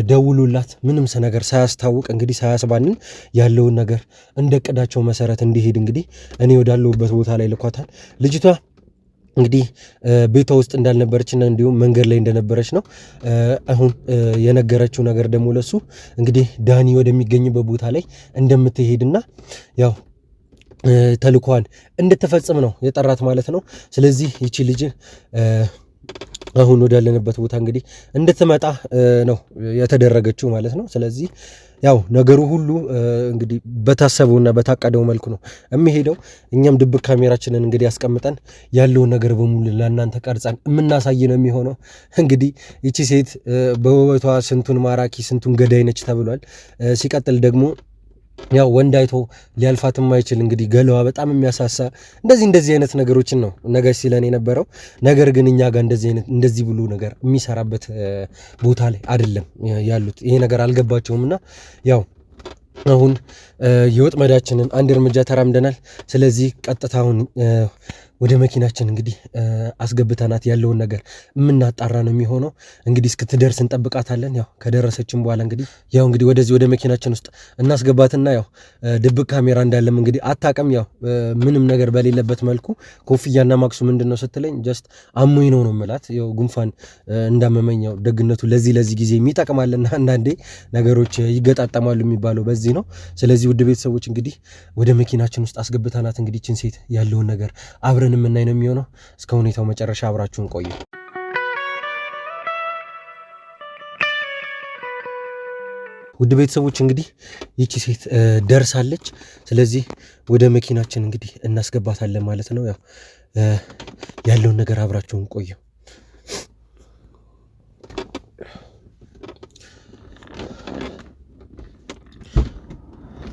ደውሉላት ምንም ነገር ሳያስታውቅ እንግዲህ ሳያስባንን ያለውን ነገር እንደ እቅዳቸው መሰረት እንዲሄድ እንግዲህ እኔ ወዳለሁበት ቦታ ላይ ልኳታል። ልጅቷ እንግዲህ ቤቷ ውስጥ እንዳልነበረችና እንዲሁም መንገድ ላይ እንደነበረች ነው አሁን የነገረችው ነገር። ደግሞ ለሱ እንግዲህ ዳኒ ወደሚገኝበት ቦታ ላይ እንደምትሄድና ያው ተልኳን እንድትፈጽም ነው የጠራት ማለት ነው። ስለዚህ ይቺ ልጅ አሁን ወዳለንበት ቦታ እንግዲህ እንድትመጣ ነው የተደረገችው ማለት ነው። ስለዚህ ያው ነገሩ ሁሉ እንግዲህ በታሰበውና በታቀደው መልኩ ነው የሚሄደው። እኛም ድብቅ ካሜራችንን እንግዲህ አስቀምጠን ያለውን ነገር በሙሉ ለእናንተ ቀርጸን የምናሳይ ነው የሚሆነው። እንግዲህ ይቺ ሴት በውበቷ ስንቱን ማራኪ ስንቱን ገዳይ ነች ተብሏል። ሲቀጥል ደግሞ ያው ወንድ አይቶ ሊያልፋት የማይችል እንግዲህ ገለዋ በጣም የሚያሳሳ እንደዚህ አይነት ነገሮችን ነው ነጋሽ ሲለን የነበረው። ነገር ግን እኛ ጋር እንደዚህ ብሎ ነገር የሚሰራበት ቦታ ላይ አይደለም ያሉት። ይሄ ነገር አልገባቸውምና ያው አሁን የወጥመዳችንን አንድ እርምጃ ተራምደናል። ስለዚህ ቀጥታ አሁን ወደ መኪናችን እንግዲህ አስገብተናት ያለውን ነገር የምናጣራ ነው የሚሆነው። እንግዲህ እስክትደርስ እንጠብቃታለን። ያው ከደረሰችን በኋላ እንግዲህ ወደዚህ ወደ መኪናችን ውስጥ እናስገባትና ያው ድብቅ ካሜራ እንዳለም እንግዲህ አታውቅም። ያው ምንም ነገር በሌለበት መልኩ ኮፍያና ማክሱ ምንድነው ስትለኝ ጀስት አሞኝ ነው የምላት። ያው ጉንፋን እንዳመመኝ ያው ደግነቱ ለዚህ ጊዜ የሚጠቅማልና አንዳንዴ ነገሮች ይገጣጠማሉ የሚባለው በዚህ ነው። ስለዚህ ውድ ቤተሰቦች እንግዲህ ወደ መኪናችን ውስጥ አስገብተናት እንግዲህ ችን ሴት ያለውን ነገር አብረን የምናይ ነው የሚሆነው። እስከ ሁኔታው መጨረሻ አብራችሁን ቆዩ። ውድ ቤተሰቦች እንግዲህ ይቺ ሴት ደርሳለች። ስለዚህ ወደ መኪናችን እንግዲህ እናስገባታለን ማለት ነው። ያው ያለውን ነገር አብራችሁን ቆዩ።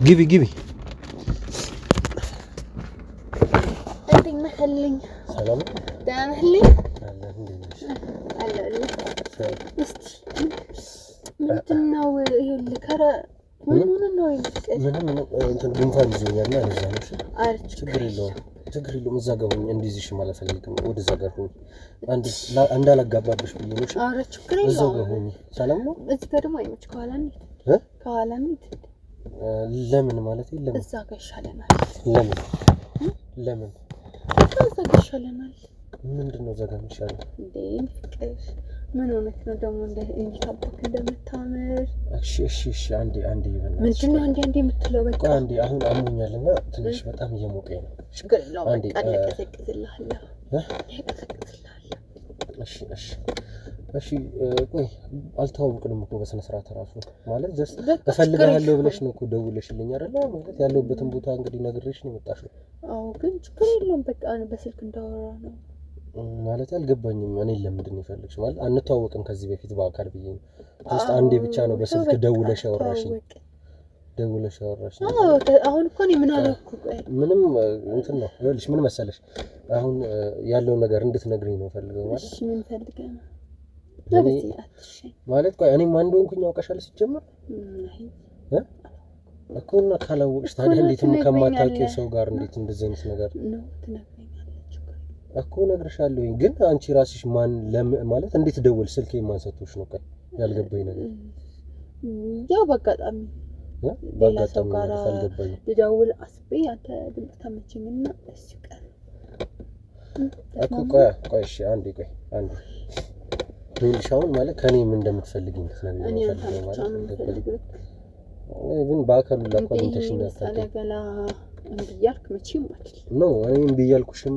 ግቢ እስቲ ምንድነው ይኸውልህ ከረ ምን ነው ይልቀል ምንም እንትን ጉንፋን ይዞኛል ማለት ነው። ችግር የለውም እዛ ጋር ሆኜ እንዲዝሽ ማለት ፈልግም ወደዛ ጋር ሆኜ እንዳላጋባብሽ ብዬ ነው። ኧረ ችግር የለውም እዛው ጋር ሆኜ ሰላም ነው። እዚህ ጋር ደግሞ አይመች ከኋላ እንሂድ ለምን ማለት የለም እዛ ጋር ይሻለናል። ለምን እዛ ጋር ይሻለናል። ምንድነው እዛ ጋር የሚሻለው እንዴ? ፍቅር ምን ሆነህ ነው ደግሞ እንዲታበክ እንደምታምር? እሺ አንዴ ይበል። ምንድነው አንዴ የምትለው? በቃ አንዴ አሁን አሞኛልና ትንሽ በጣም እየሞቀኝ ነው። ችግር የለውም በቃ ቀዘቅዝልሃለሁ። እሺ ቆይ አልተዋወቅንም እኮ በስነ ስርዓት እራሱ ማለት ጀስት እፈልግሃለሁ ብለሽ ነው እኮ ደውለሽልኝ አይደለ? ማለት ያለሁበትን ቦታ እንግዲህ ነግሬሽ ነው የመጣሽው። አዎ ግን ችግር የለውም በቃ በስልክ እንዳወራ ነው ማለት አልገባኝም። እኔ ለምንድን ነው የፈለግሽ? ማለት አንተዋወቅም ከዚህ በፊት በአካል ብዬ ነው ጀስት አንዴ ብቻ ነው በስልክ ደውለሽ ያወራሽኝ። አሁን እኮ እኔ ምን አደረኩ? ምንም እንትን ነው ይኸውልሽ፣ ምን መሰለሽ አሁን ያለውን ነገር እንድትነግሪኝ ነው ፈልገው ማለት። እሺ ምን ፈልገህ ነው? ማለት ቆይ እኔም አንድ ወንኩኝ አውቀሻል ሲጀመር እኮ እና ካላወቅሽ ታዲያ እንዴት ከማታውቂው ሰው ጋር እንዴት እንደዚህ አይነት ነገር ነው ትነግረኛለች እኮ ነግርሻለሁ። ግን አንቺ ራስሽ ማን ማለት እንዴት ደወል ስልክ የማንሰጥሽ ነው? ቆይ ያልገባኝ ነገር ያው በአጋጣሚ ጋር አልገባኝ ልደውል አስቤ አንተ ድምፅ ተመቸኝና እሺ ቀር እኮ ቆይ እሺ አንዴ ይልሻውን ማለት ከኔ ምን እንደምትፈልጊኝ ትነግሪኝ ነው ማለት ግን በአካሉ ለኮንቴንሽን ያስተላገላ እንዲያልክ መቼም አይደል ነው። እኔም ቢያልኩሽም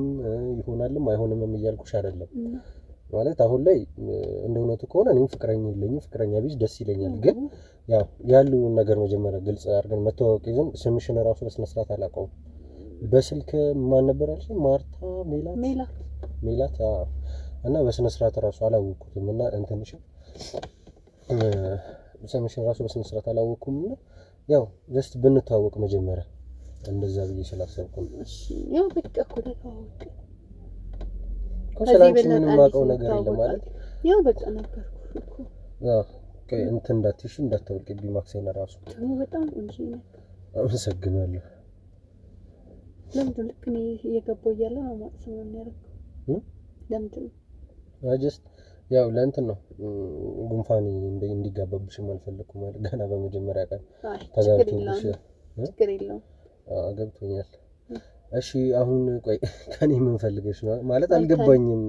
ይሆናልም አይሆንም እያልኩሽ አይደለም ማለት አሁን ላይ እንደ እውነቱ ከሆነ እኔም ፍቅረኛ የለኝም። ፍቅረኛ ቢዝ ደስ ይለኛል። ግን ያው ያሉን ነገር መጀመሪያ ግልጽ አድርገን መተዋወቅ ይዘን ስምሽን ራሱ በስነ ስርዓት አላውቀውም። በስልክ ማን ነበር ያልሽኝ? ማርታ ሜላት እና በስነ ስርዓት ራሱ አላወቅኩትም እና እንትንሽ ስምሽን ራሱ በስነ ስርዓት አላወቅኩም እና ያው ጀስት ብንተዋወቅ መጀመሪያ እንደዛ ብዬ ስላሰብኩ ነው። እሺ ያው በቃ እኮ ተተዋወቅ ከሰላንቺ ምንም ማውቀው ነገር የለም ማለት ያው በቃ ነገርኩህ እኮ ቆይ እንትን እንዳትወልቅብኝ ማክሰኛ ራሱ በጣም እንጂ ነው። አመሰግናለሁ። ለምንድን ልክ እኔ እየገባሁ እያለ ነው ማለት ነው የሚያደርገው? ለምንድን ጀስት ያው ለእንትን ነው ጉንፋኔ እንዲጋባብሽም አልፈለኩም ማለት ገና በመጀመሪያ ቀን ተጋብቶብሽ ችግር የለውም። ገብቶኛል። እሺ አሁን ቆይ ከኔ ምን ፈልገሽ ነው ማለት አልገባኝም።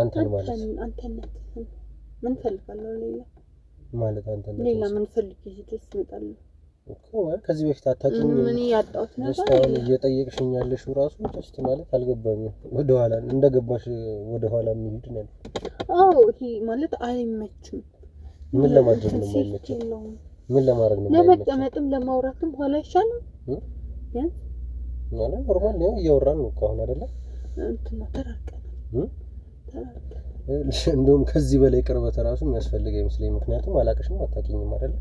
አንተን ማለት ምን ፈልጋለሁ? ሌላ ማለት አንተን ሌላ ምን ፈልገሽ ትመጣለህ እኮ ከዚህ በፊት አታውቂኝም። ምን ያጣሁት ነገር አለ እየጠየቅሽኝ ያለሽው ራሱ ጀስት ማለት አልገባኝም። ወደ ኋላ እንደገባሽ ወደ ኋላ የሚሄድ ነው። አዎ ይሄ ማለት አይመችም። ምን ለማድረግ ነው የማይመችም? ምን ለማድረግ ነው የማይመችም? ለመቀመጥም ለማውራትም ኋላ ይሻላል። ማለት ኖርማል ነው እያወራን ነው እኮ አሁን አይደለ? እንትና ተራቀን እንደውም ከዚህ በላይ ቅርበት ራሱ የሚያስፈልግ አይመስለኝም። ምክንያቱም አላቅሽም አታውቂኝም አይደለ?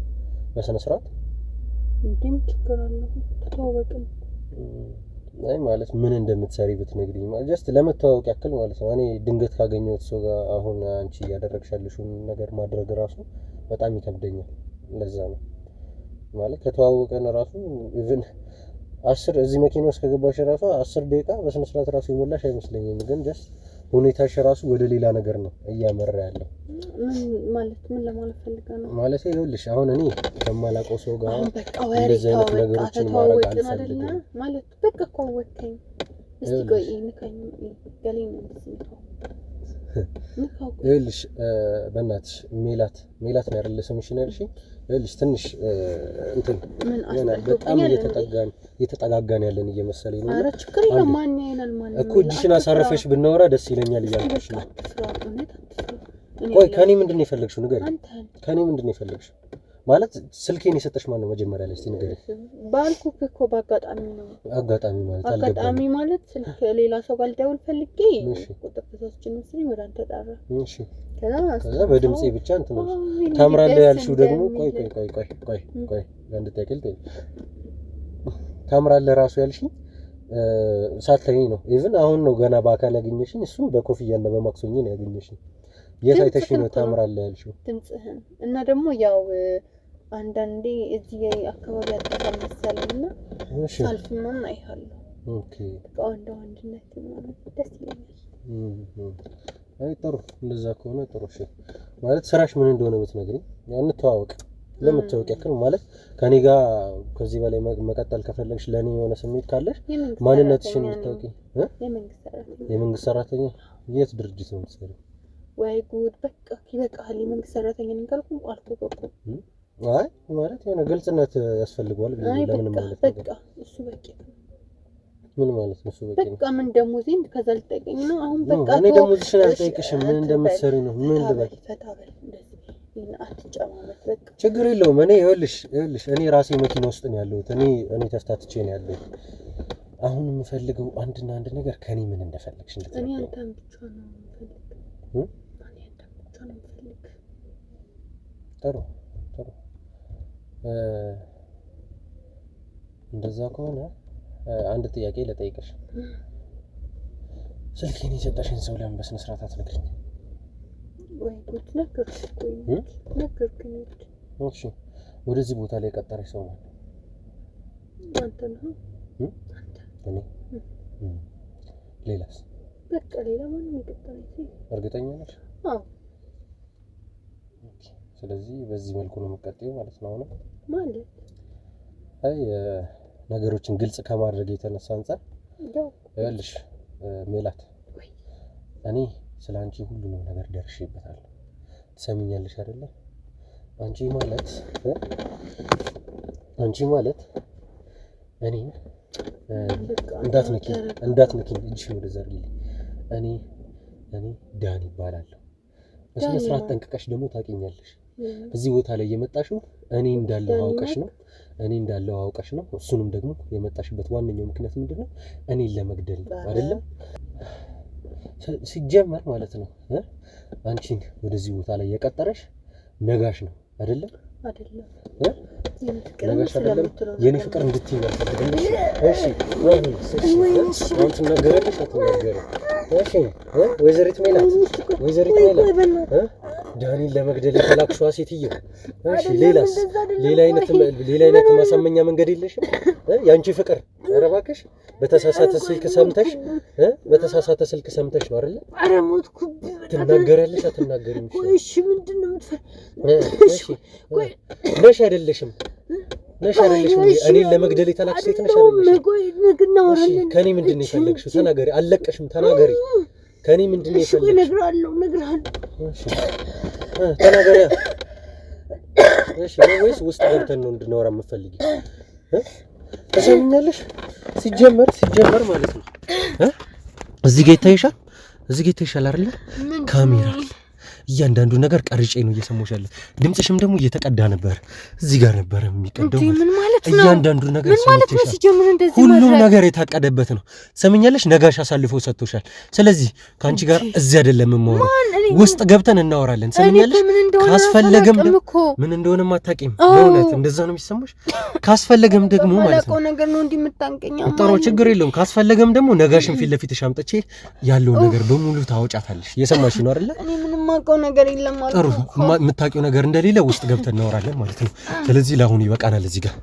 በስነ ስርዓት እንዴም ችግር አለው ተተዋወቅን። አይ ማለት ምን እንደምትሰሪ ብትነግሪኝ ማለት ጀስት ለመተዋወቅ ያክል ማለት ነው። እኔ ድንገት ካገኘሁት ሰው ጋር አሁን አንቺ እያደረግሻለሽውን ነገር ማድረግ ራሱ በጣም ይከብደኛል። ለዛ ነው ማለት ከተዋወቀን ራሱ ኢቭን 10 እዚህ መኪና ውስጥ ከገባሽ ራሱ 10 ደቂቃ በስነ ስርዓት ራሱ ይሞላሽ አይመስለኝም። ግን ጀስት ሁኔታሽ ራሱ ወደ ሌላ ነገር ነው እያመራ ያለው። ምን ለማለት ፈልጋ ነው ማለት ይኸውልሽ አሁን እኔ ከማላውቀው ሰው ጋር እንደዚህ አይነት ነገሮችን ማድረግ አልፈልግም ማለት በቃ እኮ ወጣኝ። እስቲ ቆይ ንካኝ ገለኝ ይኸውልሽ በእናትሽ ሜላት ነው አይደል ስምሽን ያልሽኝ? ይኸውልሽ ትንሽ እንትን በጣም እየተጠጋጋን ያለን እየመሰለኝ ነው። ኧረ ችግር የለም። ማን ያይናል? ማን እኮ እጅሽን አሳርፈሽ ብናወራ ደስ ይለኛል እያልኩሽ ነው። ቆይ ከኔ ምንድነው የፈለግሽው? ንገሪኝ። ከኔ ምንድነው የፈለግሽው? ማለት ስልኬን የሰጠሽ ማን ነው መጀመሪያ ላይ? እስቲ ንገሪኝ። ባልኩህ እኮ በአጋጣሚ ነው። አጋጣሚ ማለት አልገባኝም። አጋጣሚ ማለት ስልክ ሌላ ሰው ጋር ልደውል ፈልጌ ቁጥር ተሰጥቶኝ መስሎኝ ወደ አንተ ጠራ። እሺ ከዛ በድምጼ ብቻ እንትን ነው ታምራለህ ያልሽው ደግሞ ቆይ አንድ ጠቅል ታምራለህ ራሱ ያልሽኝ ሳትለኝ ነው። ኢቭን አሁን ነው ገና በአካል ያገኘሽኝ። እሱም በኮፍያና በማክሶኝ ነው ያገኘሽኝ። የታይተሽ ነው ታምራለህ ያልሽው ድምጽህን እና ደግሞ ያው አንዳንዴ እዚህ አካባቢ አጣጣም መሰለኝና ሳልፍ ምናምን አይሃለሁ። ኦኬ በቃ አንድነት ምናምን ደስ ይለኛል። አይ ጥሩ እንደዛ ከሆነ ጥሩ እሺ ማለት ስራሽ ምን እንደሆነ ብትነግሪኝ ያው እንተዋወቅ ለምትተዋወቅ ያክል ማለት ከኔ ጋር ከዚህ በላይ መቀጠል ከፈለግሽ ለኔ የሆነ ስሜት ካለሽ ማንነትሽን እንድታውቂ የመንግስት ሰራተኛ የት ድርጅት ነው የምትሰሪው? ወይ ጉድ በቃ ይበቃል። የመንግስት ሰራተኛ ነኝ ካልኩ አልኩ። አይ ማለት የሆነ ግልጽነት ያስፈልገዋል ለምን ማለት በቃ እሱ በቂ ነው። ምን ማለት ነው እሱ በቂ ነው? በቃ ምን ደሞዜን ከዛ ልጠይቀኝ ነው አሁን በቃ እኔ ደሞዝሽን አልጠይቅሽም ምን እንደምትሰሪ ነው ምን ልበል ፈታበል እንደዚህ አትጨማመት በቃ ችግር የለውም። እኔ ይኸውልሽ እኔ ራሴ መኪና ውስጥ ነው ያለሁት እኔ ተፍታትቼ ነው ያለሁት። አሁን የምፈልገው አንድና አንድ ነገር ከኔ ምን እንደፈለግሽ እንድትነግሪኝ። እኔ አንተን ብቻ ነው የምፈልገው ጥሩ እንደዛ ከሆነ አንድ ጥያቄ ልጠይቅሽ። ስልኬን የሰጠሽን ሰው ለምን በስነ ስርዓት አትነግሪኝ? ወይ ጉድ ነገርኩኝ። እሺ ወደዚህ ቦታ ላይ የቀጠረሽ ሰው ማለት አንተ ነው? እኔ ሌላስ? በቃ ሌላ ማንም የቀጠረኝ እርግጠኛ ነሽ? አዎ። ስለዚህ በዚህ መልኩ ነው የምትቀጥይው ማለት ነው አሁን ማለት አይ ነገሮችን ግልጽ ከማድረግ የተነሳ አንፃር ያልሽ ሜላት እኔ ስላንቺ ሁሉንም ነገር ደርሼበታለሁ። ትሰሚኛለሽ አይደለ? አንቺ ማለት እኔ እንዳትነኪኝ እጅሽን ወደዛ አድርጊልኝ። እኔ ዳኒ ይባላለሁ። በስነ ስርዓት ጠንቅቀሽ ደግሞ ታውቂኛለሽ። እዚህ ቦታ ላይ የመጣሽው እኔ እንዳለው አውቀሽ ነው። እሱንም ደግሞ የመጣሽበት ዋነኛው ምክንያት ምንድነው? እኔን ለመግደል አይደለም ሲጀመር ማለት ነው። አንቺን ወደዚህ ቦታ ላይ የቀጠረሽ ነጋሽ ነው አይደለም? ነጋሽ አይደለም? የኔ ፍቅር እንድትይኝ አልፈልግም። እሺ አሁን ትናገራለሽ አትናገሪም? እሺ ወይዘሪት ሜላት ዳኒን ለመግደል የተላክሽዋ ሴትዮ እሺ ሌላ አይነት ማሳመኛ መንገድ የለሽም? ያንቺ ፍቅር ኧረ እባክሽ በተሳሳተ ስልክ ሰምተሽ ነው አይደል? ኧረ ሞትኩ። ትናገራለሽ አትናገሪም? እሺ ምንድነው እሺ ነሽ አይደለሽም? እኔን ለመግደል የተላክሽ ሴት ነሽ አይደለሽም? እሺ ከኔ ምንድነው የፈለግሽው? ተናገሪ። አልለቀሽም፣ ተናገሪ። ከኔ ምንድነው የፈለግሽው? እነግርሃለሁ። እሺ ተናገሪ። እሺ ወይስ ውስጥ ገብተን ነው እንድናወራ የምትፈልጊው? ተሰምኛለሽ? ሲጀመር ማለት ነው እዚህ ጋር ይታይሻል አይደል? ካሜራ እያንዳንዱ ነገር ቀርጬ ነው እየሰማሁሽ ያለው። ድምጽሽም ደግሞ እየተቀዳ ነበር። እዚህ ጋር ነበር የሚቀደው። ምን ማለት ነው? እያንዳንዱ ነገር ሁሉም ነገር የታቀደበት ነው። ሰምኛለሽ? ነጋሽ አሳልፎ ሰጥቶሻል። ስለዚህ ካንቺ ጋር እዚህ አይደለም የማወራው፣ ውስጥ ገብተን እናወራለን። ሰምኛለሽ? ካስፈለገም ምን እንደሆነም አታውቂም። በእውነት እንደዛ ነው የሚሰማሽ? ካስፈለገም ደግሞ ማለት ነው ነገር ነው እንዲምታንቀኛ ጥሩ ችግር የለውም። ካስፈለገም ደግሞ ነጋሽን ፊት ለፊትሽ አምጥቼ ያለውን ነገር በሙሉ ታወጫታለሽ። የሰማሽ ነው አይደል? እኔ ምንም ማውቀው ነገር የለም ማለት ነው። ጥሩ የምታውቂው ነገር እንደሌለ ውስጥ ገብተን እናወራለን ማለት ነው። ስለዚህ ለአሁኑ ይበቃናል እዚህ ጋር